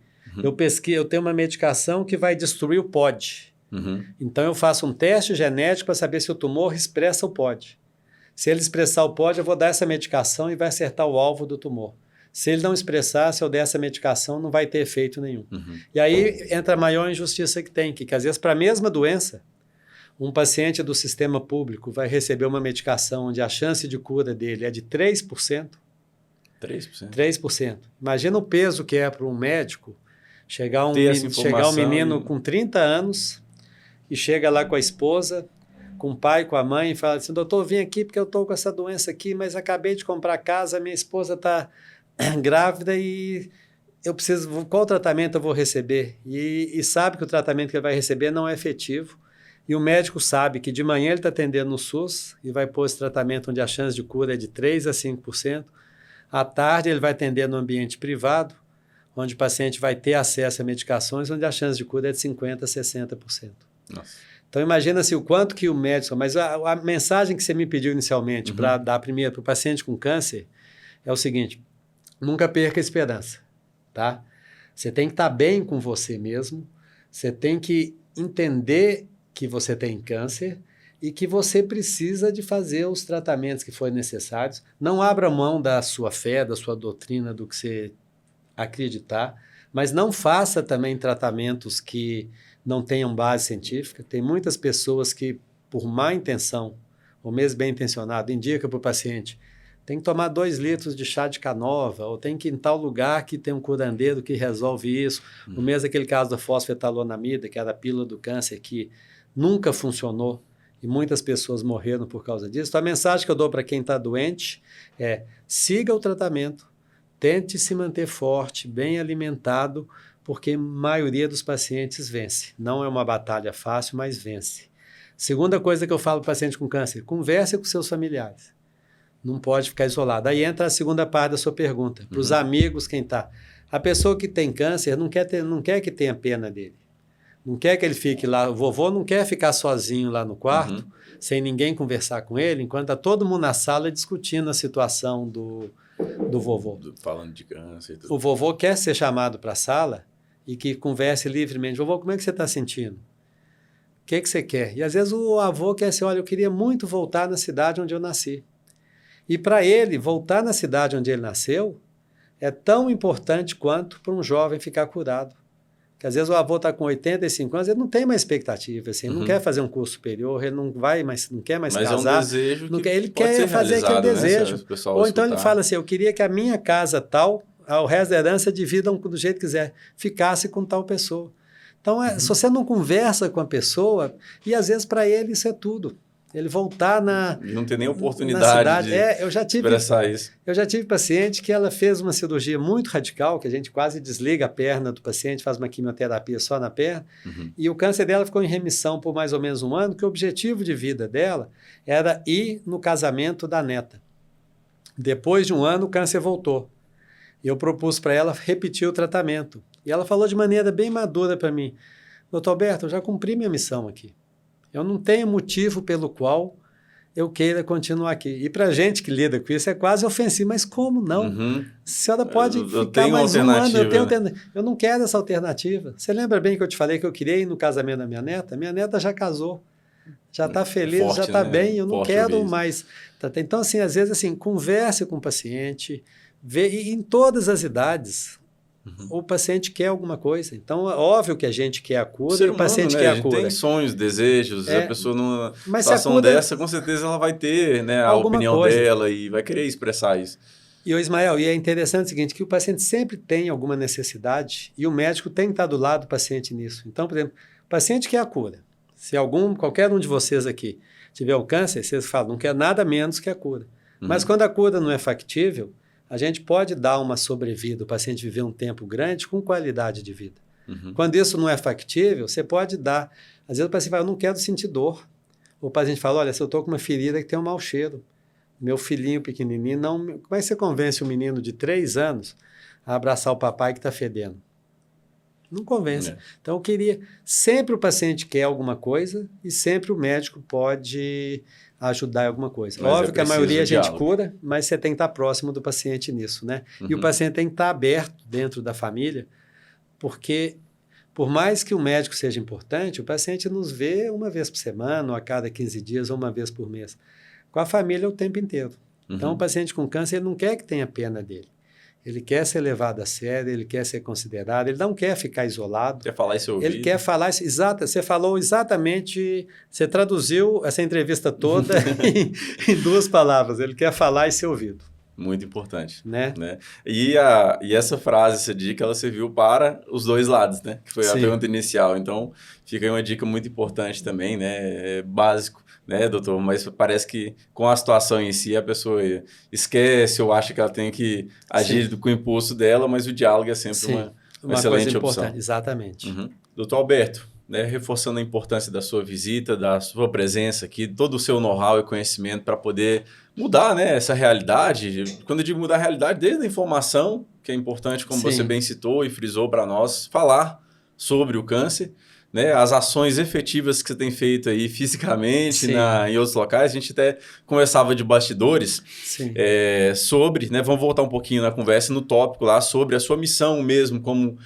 B: Eu tenho uma medicação que vai destruir o pod. Então, eu faço um teste genético para saber se o tumor expressa o pod. Se ele expressar o pod, eu vou dar essa medicação e vai acertar o alvo do tumor. Se ele não expressar, se eu der essa medicação, não vai ter efeito nenhum. E aí entra a maior injustiça que tem, que às vezes para a mesma doença, um paciente do sistema público vai receber uma medicação onde a chance de cura dele é de 3%. 3%. Imagina o peso que é para um médico chegar um menino com 30 anos e chega lá com a esposa, com o pai, com a mãe, e fala assim, doutor, vim aqui porque eu estou com essa doença aqui, mas acabei de comprar casa, minha esposa está grávida e eu preciso, qual tratamento eu vou receber? E sabe que o tratamento que ele vai receber não é efetivo. E o médico sabe que de manhã ele está atendendo no SUS e vai pôr esse tratamento onde a chance de cura é de 3% a 5%. À tarde ele vai atender no ambiente privado, onde o paciente vai ter acesso a medicações onde a chance de cura é de 50% a 60%.
A: Nossa.
B: Então imagina-se o quanto que o médico... Mas a mensagem que você me pediu inicialmente para dar primeiro para o paciente com câncer é o seguinte, nunca perca a esperança, tá? Você tem que estar bem com você mesmo, você tem que entender que você tem câncer e que você precisa de fazer os tratamentos que forem necessários. Não abra mão da sua fé, da sua doutrina, do que você acreditar, mas não faça também tratamentos que não tenham base científica. Tem muitas pessoas que, por má intenção, ou mesmo bem intencionado, indicam para o paciente tem que tomar 2 litros de chá de canova, ou tem que ir em tal lugar que tem um curandeiro que resolve isso. O mesmo aquele caso da fosfetaletonamida, que era a pílula do câncer, que nunca funcionou e muitas pessoas morreram por causa disso. Então, a mensagem que eu dou para quem está doente é siga o tratamento, tente se manter forte, bem alimentado, porque a maioria dos pacientes vence. Não é uma batalha fácil, mas vence. Segunda coisa que eu falo para o paciente com câncer, converse com seus familiares. Não pode ficar isolado. Aí entra a segunda parte da sua pergunta. Para os amigos, quem está. A pessoa que tem câncer não quer que tenha pena dele. Não quer que ele fique lá. O vovô não quer ficar sozinho lá no quarto, sem ninguém conversar com ele, enquanto está todo mundo na sala discutindo a situação do vovô.
A: Falando de câncer e tudo.
B: O vovô quer ser chamado para a sala e que converse livremente. Vovô, como é que você está sentindo? O que você quer? E às vezes o avô quer assim, olha, eu queria muito voltar na cidade onde eu nasci. E para ele, voltar na cidade onde ele nasceu é tão importante quanto para um jovem ficar curado. Porque às vezes o avô está com 85 anos, ele não tem mais expectativa, assim, não quer fazer um curso superior, ele não quer mais casar.
A: Mas é um desejo
B: não
A: que
B: ele quer fazer aquele desejo. Ou então ele fala assim, eu queria que a minha casa tal, o resto da herança dividam do jeito que quiser, ficasse com tal pessoa. Então, se você não conversa com a pessoa, e às vezes para ele isso é tudo. Ele voltar
A: não tem nem
B: na
A: oportunidade
B: cidade.
A: de
B: Eu já tive,
A: expressar isso.
B: eu já tive paciente que ela fez uma cirurgia muito radical, que a gente quase desliga a perna do paciente, faz uma quimioterapia só na perna, e o câncer dela ficou em remissão por mais ou menos um ano, que o objetivo de vida dela era ir no casamento da neta. Depois de um ano, o câncer voltou. Eu propus para ela repetir o tratamento. E ela falou de maneira bem madura para mim: doutor Alberto, eu já cumpri minha missão aqui. Eu não tenho motivo pelo qual eu queira continuar aqui. E para a gente que lida com isso é quase ofensivo. Mas como não? A senhora pode ficar mais um ano. Eu não quero essa alternativa. Você lembra bem que eu te falei que eu queria ir no casamento da minha neta? Minha neta já casou. Já está feliz,
A: Forte,
B: já está bem. Eu não
A: Forte
B: quero mais. Então, assim, às vezes, assim, converse com o paciente. E em todas as idades, o paciente quer alguma coisa. Então, é óbvio que a gente quer a cura e o paciente quer a cura.
A: A gente tem sonhos, desejos, a pessoa numa
B: situação
A: dessa, com certeza ela vai ter, né, a opinião dela e vai querer expressar isso.
B: E, Ismael, e é interessante o seguinte, que o paciente sempre tem alguma necessidade e o médico tem que estar do lado do paciente nisso. Então, por exemplo, o paciente quer a cura. Se qualquer um de vocês aqui tiver o câncer, vocês falam, não quer nada menos que a cura. Mas quando a cura não é factível, a gente pode dar uma sobrevida, o paciente viver um tempo grande com qualidade de vida. Quando isso não é factível, você pode dar. Às vezes o paciente fala, eu não quero sentir dor. O paciente fala, olha, se eu estou com uma ferida que tem um mau cheiro, meu filhinho pequenininho, não, como é que você convence um menino de 3 anos a abraçar o papai que está fedendo? Não convence. Então, eu queria... Sempre o paciente quer alguma coisa e sempre o médico pode ajudar em alguma coisa.
A: Mas
B: óbvio que a maioria a gente cura, mas você tem que estar próximo do paciente nisso, né? E o paciente tem que estar aberto dentro da família, porque por mais que o médico seja importante, o paciente nos vê uma vez por semana, ou a cada 15 dias, ou uma vez por mês. Com a família o tempo inteiro. Então, o paciente com câncer, ele não quer que tenha pena dele. Ele quer ser levado a sério, ele quer ser considerado, ele não quer ficar isolado.
A: Quer falar e ser ouvido.
B: Ele quer falar... Você falou exatamente... Você traduziu essa entrevista toda em 2 palavras. Ele quer falar e ser ouvido.
A: Muito importante.
B: Né?
A: E essa frase, essa dica, ela serviu para os 2 lados, né? Que foi a pergunta inicial. Então, fica aí uma dica muito importante também, né? É básico, né, doutor? Mas parece que com a situação em si, a pessoa esquece ou acha que ela tem que agir com o impulso dela, mas o diálogo é sempre uma excelente opção.
B: Exatamente.
A: Doutor Alberto, né, reforçando a importância da sua visita, da sua presença aqui, todo o seu know-how e conhecimento para poder mudar, né, essa realidade. Quando eu digo mudar a realidade, desde a informação, que é importante, como você bem citou e frisou para nós, falar sobre o câncer, né, as ações efetivas que você tem feito aí fisicamente em outros locais. A gente até conversava de bastidores sobre, né, vamos voltar um pouquinho na conversa, no tópico lá, sobre a sua missão mesmo como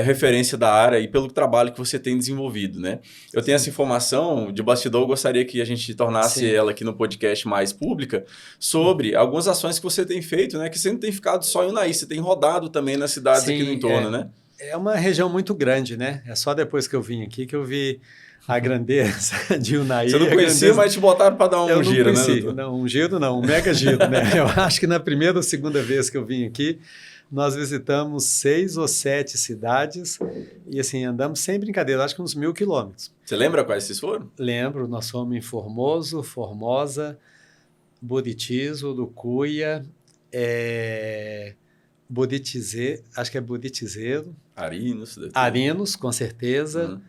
A: referência da área e pelo trabalho que você tem desenvolvido, né? Eu tenho essa informação de bastidor, eu gostaria que a gente tornasse ela aqui no podcast mais pública, sobre algumas ações que você tem feito, né, que você não tem ficado só em Unai, você tem rodado também nas cidades aqui no entorno, né?
B: É uma região muito grande, né? É só depois que eu vim aqui que eu vi a grandeza de Unai.
A: Você não conhecia, mas te botaram para dar um giro, né, doutor?
B: Não, um giro não, um mega giro, né? Eu acho que na primeira ou segunda vez que eu vim aqui, nós visitamos 6 ou 7 cidades e, assim, andamos sem brincadeira, acho que uns 1.000 quilômetros.
A: Você lembra quais vocês foram?
B: Lembro, nós fomos em Formoso, Formosa, Buritizo, Lucuia, acho que é Buritizeiro. Arinos, com certeza.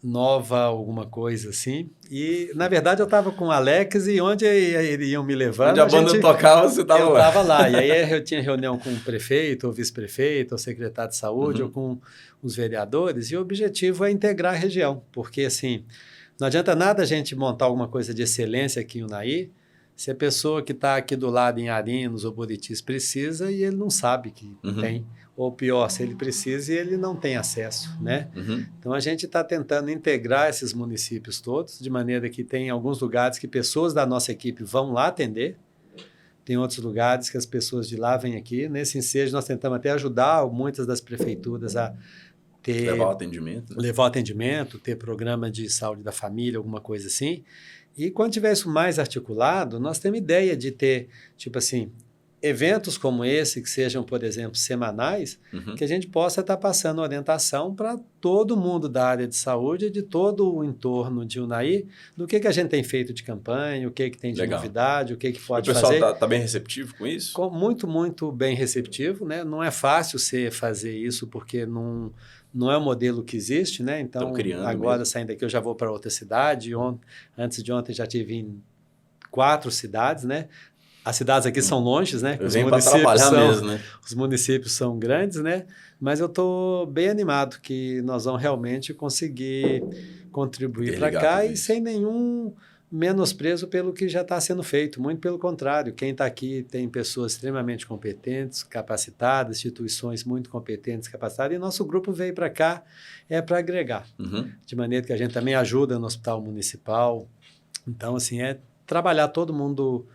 B: Nova alguma coisa assim. E, na verdade, eu estava com o Alex e onde iriam me levando...
A: Onde a banda tocava, você estava lá.
B: Eu estava lá. E aí eu tinha reunião com o prefeito, ou vice-prefeito, ou secretário de saúde, ou com os vereadores. E o objetivo é integrar a região. Porque, assim, não adianta nada a gente montar alguma coisa de excelência aqui em Unai, se a pessoa que está aqui do lado em Arinos ou Buritis precisa e ele não sabe que tem. Ou pior, se ele precisa e ele não tem acesso, né? Então, a gente está tentando integrar esses municípios todos, de maneira que tem alguns lugares que pessoas da nossa equipe vão lá atender, tem outros lugares que as pessoas de lá vêm aqui. Nesse ensejo, nós tentamos até ajudar muitas das prefeituras a levar o atendimento, ter programa de saúde da família, alguma coisa assim. E quando tiver isso mais articulado, nós temos ideia de ter, tipo assim, eventos como esse, que sejam, por exemplo, semanais, que a gente possa estar passando orientação para todo mundo da área de saúde e de todo o entorno de Unai, do que a gente tem feito de campanha, o que tem de novidade, o que pode fazer.
A: O pessoal está bem receptivo com isso?
B: Muito, muito bem receptivo, né? Não é fácil você fazer isso, porque não é um modelo que existe, né? Então, agora mesmo. Saindo daqui, eu já vou para outra cidade. Antes de ontem, já tive em 4 cidades, né? As cidades aqui são longes, né?
A: Os municípios mesmo, né?
B: Os municípios são grandes, né? Mas eu estou bem animado que nós vamos realmente conseguir contribuir para cá e sem nenhum menosprezo pelo que já está sendo feito. Muito pelo contrário, quem está aqui tem pessoas extremamente competentes, capacitadas, instituições muito competentes, capacitadas, e nosso grupo veio para cá para agregar. De maneira que a gente também ajuda no hospital municipal. Então, assim, trabalhar todo mundo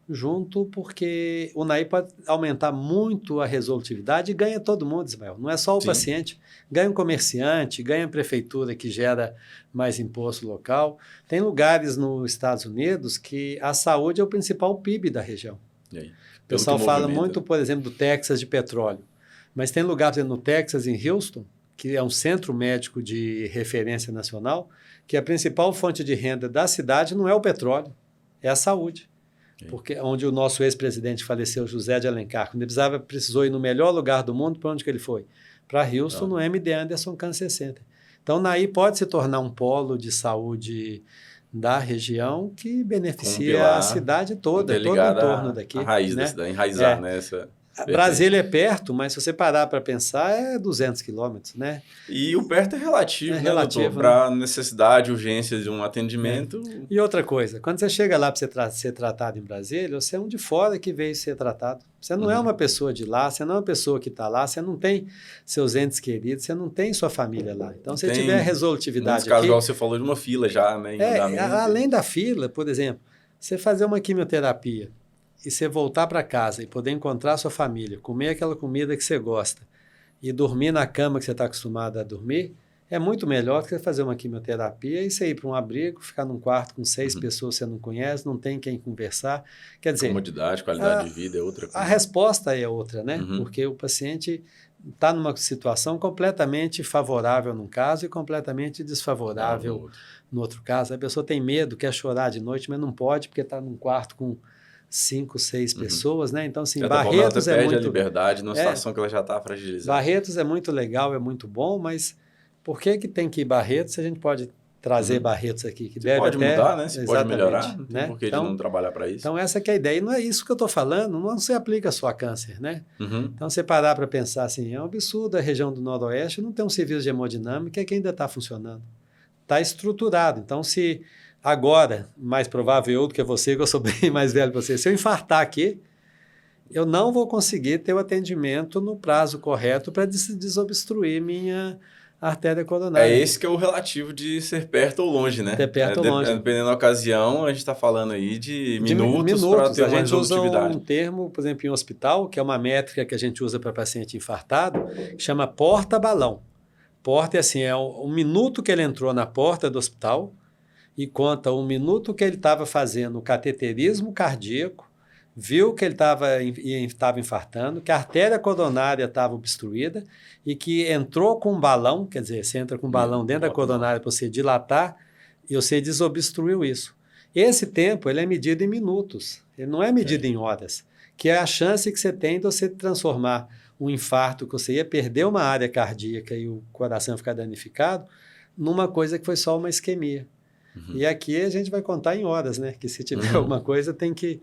B: junto, porque o Unai pode aumentar muito a resolutividade e ganha todo mundo, Ismael. Não é só o paciente, ganha um comerciante, ganha a prefeitura que gera mais imposto local. Tem lugares nos Estados Unidos que a saúde é o principal PIB da região. O pessoal fala muito, por exemplo, do Texas de petróleo, mas tem lugares no Texas, em Houston, que é um centro médico de referência nacional, que a principal fonte de renda da cidade não é o petróleo, é a saúde. Porque onde o nosso ex-presidente faleceu, José de Alencar, quando ele precisou ir no melhor lugar do mundo, para onde que ele foi? Para Houston, no MD Anderson Cancer Center. Então, Unai pode se tornar um polo de saúde da região que beneficia a cidade toda, todo o entorno daqui.
A: A raiz da cidade, enraizar nessa...
B: Brasília é perto, mas se você parar para pensar, é 200 quilômetros, né?
A: E o perto é relativo, né, doutor? Para necessidade, urgência de um atendimento.
B: E outra coisa, quando você chega lá para ser tratado em Brasília, você é um de fora que veio ser tratado. Você não é uma pessoa de lá, você não é uma pessoa que está lá, você não tem seus entes queridos, você não tem sua família lá. Então, se tiver resolutividade
A: casos, igual você falou, de uma fila já, né?
B: Além da fila, por exemplo, você fazer uma quimioterapia, e você voltar para casa e poder encontrar a sua família, comer aquela comida que você gosta e dormir na cama que você está acostumado a dormir, é muito melhor do que você fazer uma quimioterapia e você ir para um abrigo, ficar num quarto com 6 pessoas que você não conhece, não tem quem conversar. Quer dizer...
A: Comodidade, qualidade de vida é outra coisa.
B: A resposta é outra, né? Porque o paciente está numa situação completamente favorável num caso e completamente desfavorável no outro caso. A pessoa tem medo, quer chorar de noite, mas não pode porque está num quarto com 5, 6 pessoas, né? Então, assim, Barretos é muito...
A: a liberdade numa situação que ela já está fragilizada.
B: Barretos é muito legal, é muito bom, mas por que tem que ir Barretos se a gente pode trazer Barretos aqui? Que deve
A: pode
B: até...
A: mudar, né? Se pode melhorar, não tem
B: né?
A: por que então, de não trabalhar para isso.
B: Então, essa que é a ideia. E não é isso que eu estou falando, não se aplica só a câncer, né? Então, você parar para pensar assim, é um absurdo a região do Noroeste não ter um serviço de hemodinâmica que ainda está funcionando. Está estruturado. Então, se... Agora, mais provável eu do que você, que eu sou bem mais velho que você, se eu infartar aqui, eu não vou conseguir ter o atendimento no prazo correto para desobstruir minha artéria coronária.
A: É esse que é o relativo de ser perto ou longe, né?
B: Ser perto ou longe.
A: Dependendo da ocasião, a gente está falando aí de minutos para ter uma resolutividade.
B: A gente usa um termo, por exemplo, em um hospital, que é uma métrica que a gente usa para paciente infartado, que chama porta-balão. Porta é assim, é um minuto que ele entrou na porta do hospital, e conta um minuto que ele estava fazendo o cateterismo cardíaco, viu que ele estava infartando, que a artéria coronária estava obstruída e que entrou com um balão, quer dizer, você entra com um balão dentro da coronária para você dilatar e você desobstruiu isso. Esse tempo ele é medido em minutos, ele não é medido em horas, que é a chance que você tem de você transformar um infarto, que você ia perder uma área cardíaca e o coração ficar danificado, numa coisa que foi só uma isquemia. E aqui a gente vai contar em horas, né? Que se tiver alguma coisa tem que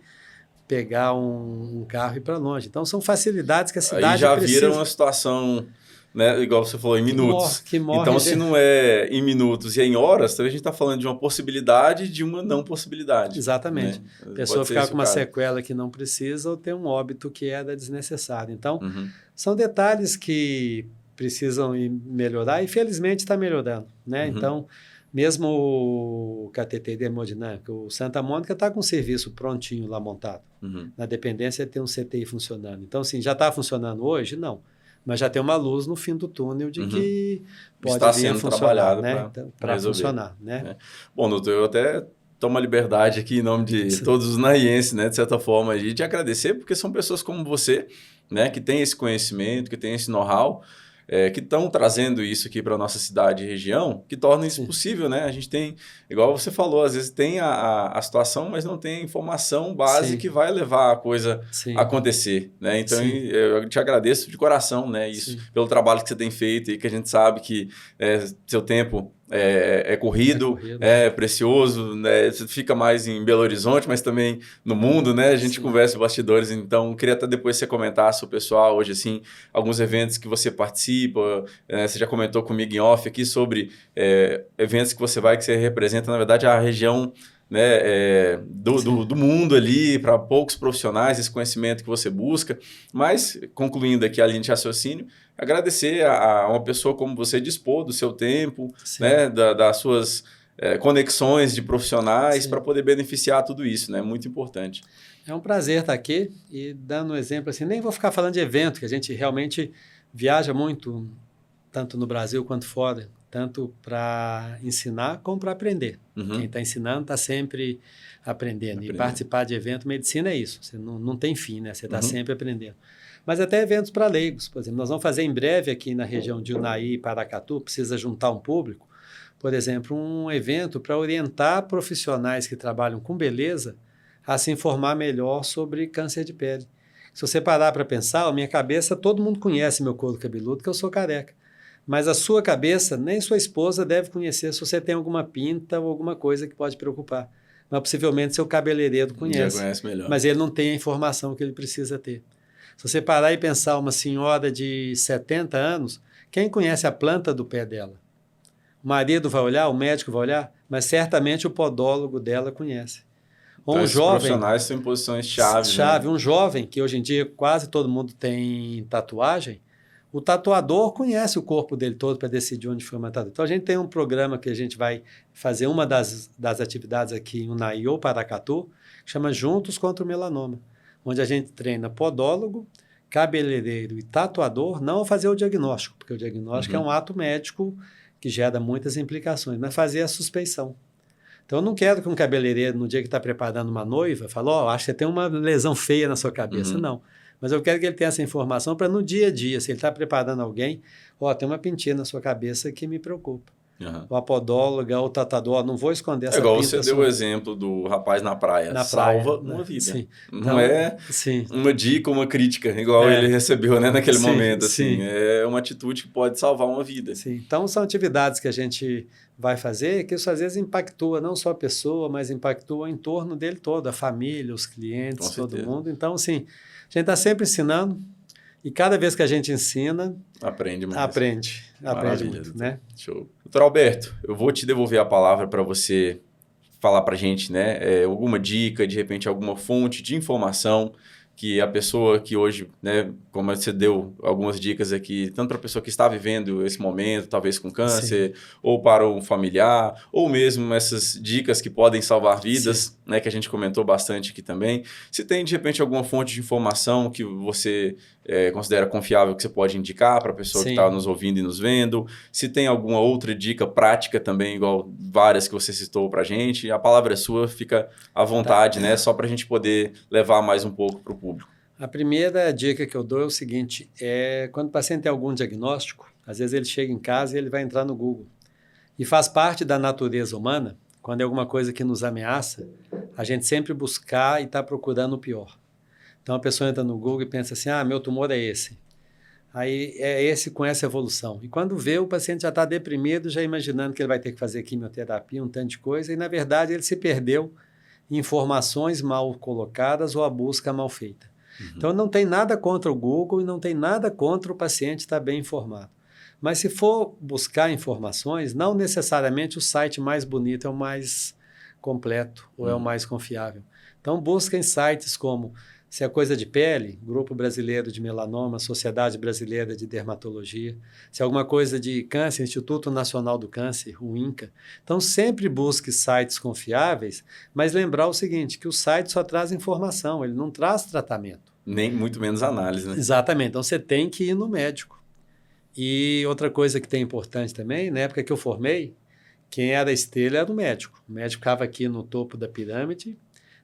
B: pegar um carro e ir para longe. Então são facilidades que a cidade
A: aí já
B: precisa.
A: Vira uma situação, né, igual você falou, em minutos.
B: Que morre
A: então, se não é em minutos e é em horas, talvez a gente está falando de uma possibilidade e de uma não possibilidade.
B: Exatamente.
A: Né?
B: A pessoa ficar com uma sequela que não precisa ou ter um óbito que era desnecessário. Então, são detalhes que precisam melhorar e felizmente está melhorando, né? Então, mesmo o cateter hemodinâmico, o Santa Mônica está com o serviço prontinho lá montado. Na dependência tem um CTI funcionando. Então, assim, já está funcionando hoje? Não. Mas já tem uma luz no fim do túnel de que pode
A: está
B: vir
A: sendo
B: a funcionar,
A: trabalhado
B: né? Para funcionar. Né?
A: Bom, doutor, eu até tomo a liberdade aqui em nome de todos os naienses, né, de certa forma, de te agradecer, porque são pessoas como você, né, que tem esse conhecimento, que tem esse know-how, que estão trazendo isso aqui para a nossa cidade e região, que torna isso possível, né? A gente tem, igual você falou, às vezes tem a situação, mas não tem a informação base que vai levar a coisa a acontecer, né? Então, eu te agradeço de coração, né? Isso, pelo trabalho que você tem feito e que a gente sabe que seu tempo é corrido, é precioso, né? Você fica mais em Belo Horizonte, mas também no mundo, né? A gente conversa em bastidores, então queria até depois você comentasse o pessoal hoje, assim, alguns eventos que você participa, você já comentou comigo em off aqui sobre eventos que você vai, que você representa, na verdade, a região, né, do mundo ali, para poucos profissionais, esse conhecimento que você busca, mas concluindo aqui a linha de raciocínio, agradecer a uma pessoa como você dispor do seu tempo, né, das suas conexões de profissionais para poder beneficiar tudo isso, né? Muito importante.
B: É um prazer estar aqui e dando um exemplo assim, nem vou ficar falando de evento, que a gente realmente viaja muito, tanto no Brasil quanto fora, tanto para ensinar como para aprender. Quem está ensinando está sempre aprendendo. E participar de evento, medicina é isso, você não tem fim, né? Você está sempre aprendendo. Mas até eventos para leigos, por exemplo, nós vamos fazer em breve aqui na região de Unai e Paracatu, precisa juntar um público, por exemplo, um evento para orientar profissionais que trabalham com beleza a se informar melhor sobre câncer de pele. Se você parar para pensar, a minha cabeça, todo mundo conhece meu couro cabeludo, que eu sou careca. Mas a sua cabeça, nem sua esposa deve conhecer se você tem alguma pinta ou alguma coisa que pode preocupar. Mas possivelmente seu cabeleireiro conhece.
A: Já conhece melhor.
B: Mas ele não tem a informação que ele precisa ter. Se você parar e pensar uma senhora de 70 anos, quem conhece a planta do pé dela? O marido vai olhar, o médico vai olhar, mas certamente o podólogo dela conhece. Ou
A: então,
B: um jovem,
A: profissionais são em posições chave.
B: Né? Um jovem, que hoje em dia quase todo mundo tem tatuagem, o tatuador conhece o corpo dele todo para decidir onde foi uma tatuagem. Então, a gente tem um programa que a gente vai fazer, uma das atividades aqui em Unai ou Paracatu, que chama Juntos contra o Melanoma, onde a gente treina podólogo, cabeleireiro e tatuador, não a fazer o diagnóstico, porque o diagnóstico é um ato médico que gera muitas implicações, mas fazer a suspeição. Então, eu não quero que um cabeleireiro, no dia que está preparando uma noiva, fale, acho que você tem uma lesão feia na sua cabeça. Não. Mas eu quero que ele tenha essa informação para no dia a dia, se ele está preparando alguém, tem uma pintinha na sua cabeça que me preocupa. O apodólogo, o tatuador, não vou esconder essa pinta.
A: Igual você deu o exemplo do rapaz na praia. Salva uma vida.
B: Sim.
A: Não uma dica, uma crítica, igual ele recebeu, né, naquele momento. Assim. É uma atitude que pode salvar uma vida.
B: Sim. Então, são atividades que a gente vai fazer, que isso às vezes impactua não só a pessoa, mas impactua o entorno dele todo, a família, os clientes, todo mundo. Então, assim, a gente está sempre ensinando. E cada vez que a gente ensina...
A: Aprende mais.
B: Aprende muito, né?
A: Show. Doutor Alberto, eu vou te devolver a palavra para você falar para a gente, né? Alguma dica, de repente alguma fonte de informação que a pessoa que hoje, né, como você deu algumas dicas aqui, tanto para a pessoa que está vivendo esse momento, talvez com câncer, ou para um familiar, ou mesmo essas dicas que podem salvar vidas, né, que a gente comentou bastante aqui também. Se tem, de repente, alguma fonte de informação que você considera confiável que você pode indicar para a pessoa que está nos ouvindo e nos vendo, se tem alguma outra dica prática também, igual várias que você citou para a gente, a palavra é sua, fica à vontade, né, só para a gente poder levar mais um pouco para o público.
B: A primeira dica que eu dou é o seguinte, quando o paciente tem algum diagnóstico, às vezes ele chega em casa e ele vai entrar no Google. E faz parte da natureza humana, quando é alguma coisa que nos ameaça, a gente sempre buscar e estar procurando o pior. Então, a pessoa entra no Google e pensa assim, meu tumor é esse. Aí, é esse com essa evolução. E quando vê, o paciente já está deprimido, já imaginando que ele vai ter que fazer quimioterapia, um tanto de coisa, e, na verdade, ele se perdeu em informações mal colocadas ou a busca mal feita. Então, não tem nada contra o Google e não tem nada contra o paciente estar bem informado. Mas, se for buscar informações, não necessariamente o site mais bonito é o mais completo ou é o mais confiável. Então, busquem sites como... Se é coisa de pele, Grupo Brasileiro de Melanoma, Sociedade Brasileira de Dermatologia. Se é alguma coisa de câncer, Instituto Nacional do Câncer, o INCA. Então, sempre busque sites confiáveis, mas lembrar o seguinte, que o site só traz informação, ele não traz tratamento.
A: Nem muito menos análise, né?
B: Exatamente. Então, você tem que ir no médico. E outra coisa que tem importante também, na época que eu formei, Quem era a estrela era o médico. O médico ficava aqui no topo da pirâmide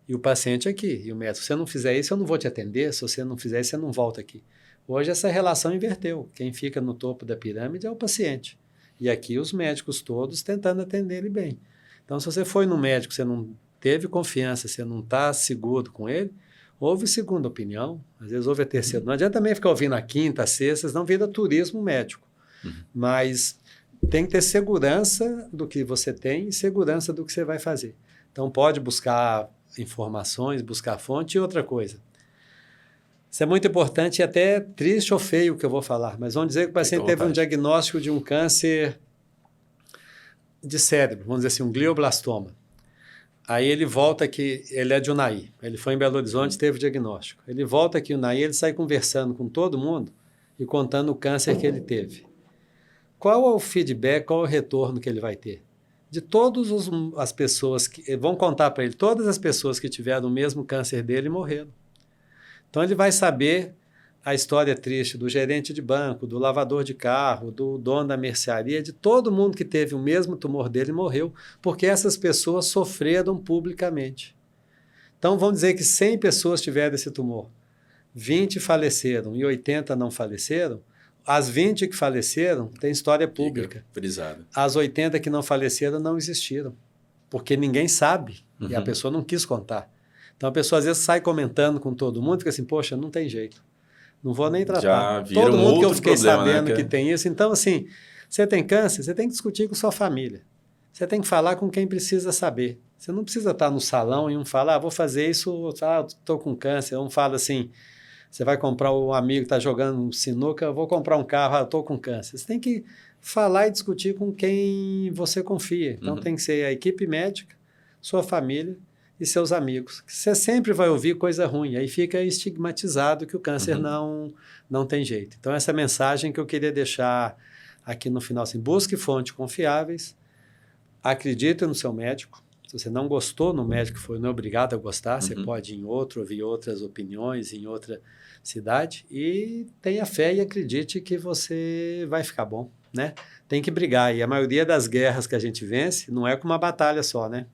B: e o paciente aqui. E o médico, se você não fizer isso, eu não vou te atender. Se você não fizer isso, você não volta aqui. Hoje essa relação inverteu. Quem fica no topo da pirâmide é o paciente. E aqui os médicos todos tentando atender ele bem. Então, se você foi no médico, você não teve confiança, você não está seguro com ele, houve segunda opinião, às vezes houve a terceira. Não adianta também ficar ouvindo a quinta, a sexta, não vira turismo médico. Mas tem que ter segurança do que você tem e segurança do que você vai fazer. Então, pode buscar informações, buscar fonte e outra coisa. Isso é muito importante e até triste ou feio o que eu vou falar, mas vamos dizer que o paciente teve um diagnóstico de um câncer de cérebro, vamos dizer assim, um glioblastoma. Aí ele volta aqui, ele é de Unai, ele foi em Belo Horizonte, teve o diagnóstico. Ele volta aqui em Unai, ele sai conversando com todo mundo e contando o câncer que ele teve. Qual é o feedback, qual é o retorno que ele vai ter? De todas as pessoas que vão contar para ele, todas as pessoas que tiveram o mesmo câncer dele morreram. Então ele vai saber a história triste do gerente de banco, do lavador de carro, do dono da mercearia, de todo mundo que teve o mesmo tumor dele morreu, porque essas pessoas sofreram publicamente. Então vamos dizer que 100 pessoas tiveram esse tumor, 20 faleceram e 80 não faleceram. As 20 que faleceram têm história pública. As 80 que não faleceram não existiram, porque ninguém sabe e a pessoa não quis contar. Então a pessoa às vezes sai comentando com todo mundo, fica assim, poxa, não tem jeito, não vou nem tratar. Todo mundo que eu fiquei sabendo, né, que tem isso. Então assim, você tem câncer, você tem que discutir com sua família. Você tem que falar com quem precisa saber. Você não precisa estar no salão e um fala, vou fazer isso, estou com câncer. Um fala assim, você vai comprar, um amigo que está jogando sinuca, vou comprar um carro, estou com câncer. Você tem que falar e discutir com quem você confia. Então tem que ser a equipe médica, sua família e seus amigos. Você sempre vai ouvir coisa ruim, aí fica estigmatizado que o câncer não tem jeito. Então essa mensagem que eu queria deixar aqui no final, assim, busque fontes confiáveis, acredite no seu médico. Se você não gostou no médico, não é obrigado a gostar, você pode ir em outro, ouvir outras opiniões em outra cidade e tenha fé e acredite que você vai ficar bom, né? Tem que brigar, e a maioria das guerras que a gente vence não é com uma batalha só, né?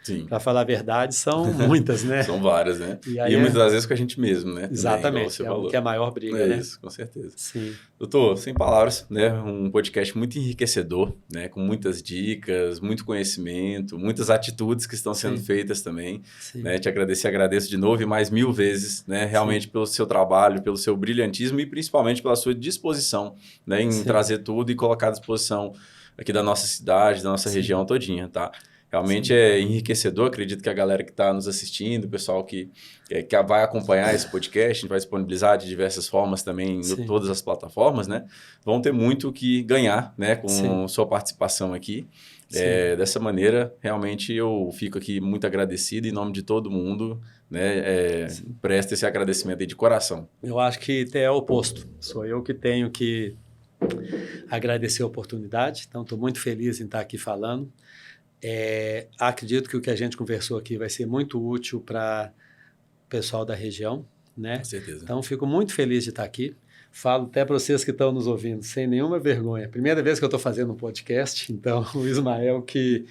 A: Sim.
B: Para falar a verdade, são muitas, né?
A: São várias, né? E muitas das vezes com a gente mesmo, né?
B: Exatamente,
A: também,
B: que é a maior briga, né?
A: Isso, com certeza.
B: Sim.
A: Doutor, sem palavras, né? Um podcast muito enriquecedor, né? Com muitas dicas, muito conhecimento, muitas atitudes que estão sendo feitas também. Né? Te agradeço de novo e mais 1000 vezes, né? Realmente pelo seu trabalho, pelo seu brilhantismo e principalmente pela sua disposição, né? Em trazer tudo e colocar à disposição aqui da nossa cidade, da nossa região todinha, tá? Realmente é enriquecedor, acredito que a galera que está nos assistindo, o pessoal que vai acompanhar esse podcast, a gente vai disponibilizar de diversas formas também em todas as plataformas, né? Vão ter muito o que ganhar, né, com sua participação aqui. Dessa maneira, realmente eu fico aqui muito agradecido em nome de todo mundo, né? Presta esse agradecimento aí de coração.
B: Eu acho que é o oposto. Sou eu que tenho que agradecer a oportunidade, então estou muito feliz em estar aqui falando. Acredito que o que a gente conversou aqui vai ser muito útil para o pessoal da região, né?
A: Com certeza.
B: Então, fico muito feliz de estar aqui. Falo até para vocês que estão nos ouvindo, sem nenhuma vergonha. Primeira vez que eu estou fazendo um podcast, então o Ismael que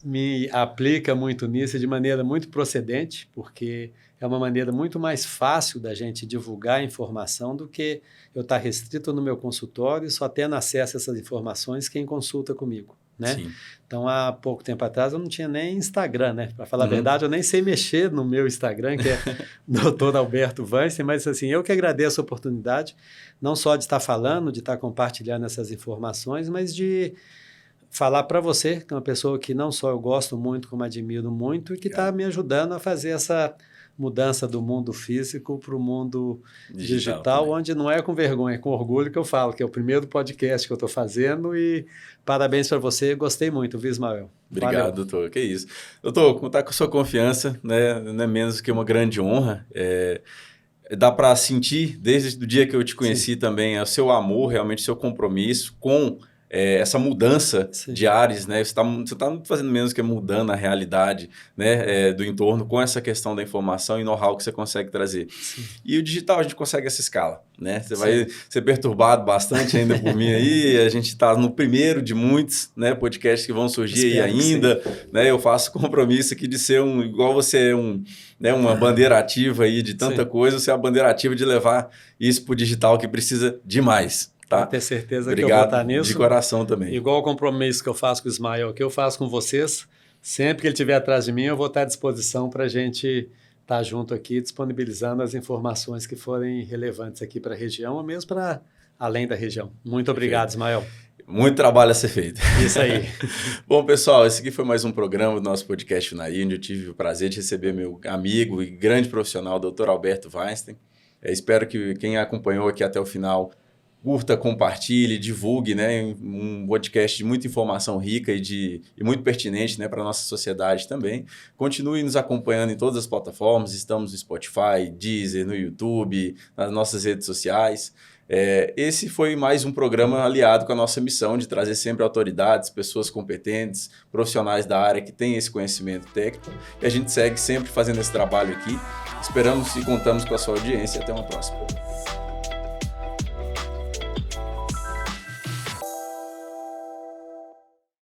B: me aplica muito nisso de maneira muito procedente, porque é uma maneira muito mais fácil da gente divulgar a informação do que eu estar restrito no meu consultório e só tendo acesso a essas informações quem consulta comigo. Né? Então, há pouco tempo atrás, eu não tinha nem Instagram, né? Para falar a verdade, eu nem sei mexer no meu Instagram, que é Dr. Alberto Weinstein, mas assim, eu que agradeço a oportunidade, não só de estar falando, de estar compartilhando essas informações, mas de falar para você, que é uma pessoa que não só eu gosto muito, como admiro muito, e que está me ajudando a fazer essa mudança do mundo físico para o mundo digital onde não é com vergonha, é com orgulho que eu falo, que é o primeiro podcast que eu estou fazendo e parabéns para você, gostei muito, viu, Ismael?
A: Obrigado,
B: valeu.
A: Doutor, que isso. Doutor, contar com a sua confiança, né, não é menos que uma grande honra, dá para sentir, desde o dia que eu te conheci também, o seu amor, realmente o seu compromisso com essa mudança
B: Sim.
A: de ares, né? Você tá fazendo menos que mudando a realidade, né, do entorno com essa questão da informação e know-how que você consegue trazer.
B: Sim.
A: E o digital, a gente consegue essa escala, né? Você vai ser perturbado bastante ainda por mim aí, a gente está no primeiro de muitos, né, podcasts que vão surgir aí ainda, né? Eu faço compromisso aqui de ser igual você é né, uma bandeira ativa aí de tanta coisa, você é a bandeira ativa de levar isso para o digital que precisa demais. Tá?
B: Pode ter certeza
A: Obrigado,
B: que eu vou estar nisso.
A: de coração também.
B: Igual o compromisso que eu faço com o Ismael, que eu faço com vocês, sempre que ele estiver atrás de mim, eu vou estar à disposição para a gente estar junto aqui, disponibilizando as informações que forem relevantes aqui para a região, ou mesmo para além da região. Muito obrigado, Ismael.
A: Muito trabalho a ser feito.
B: Isso aí.
A: Bom, pessoal, esse aqui foi mais um programa do nosso podcast Unaí, onde eu tive o prazer de receber meu amigo e grande profissional, Dr. Alberto Weinstein. Espero que quem acompanhou aqui até o final curta, compartilhe, divulgue, né? Um podcast de muita informação rica e muito pertinente, né, para a nossa sociedade também. Continue nos acompanhando em todas as plataformas, estamos no Spotify, Deezer, no YouTube, nas nossas redes sociais. Esse foi mais um programa aliado com a nossa missão de trazer sempre autoridades, pessoas competentes, profissionais da área que têm esse conhecimento técnico. E a gente segue sempre fazendo esse trabalho aqui. Esperamos e contamos com a sua audiência. Até uma próxima.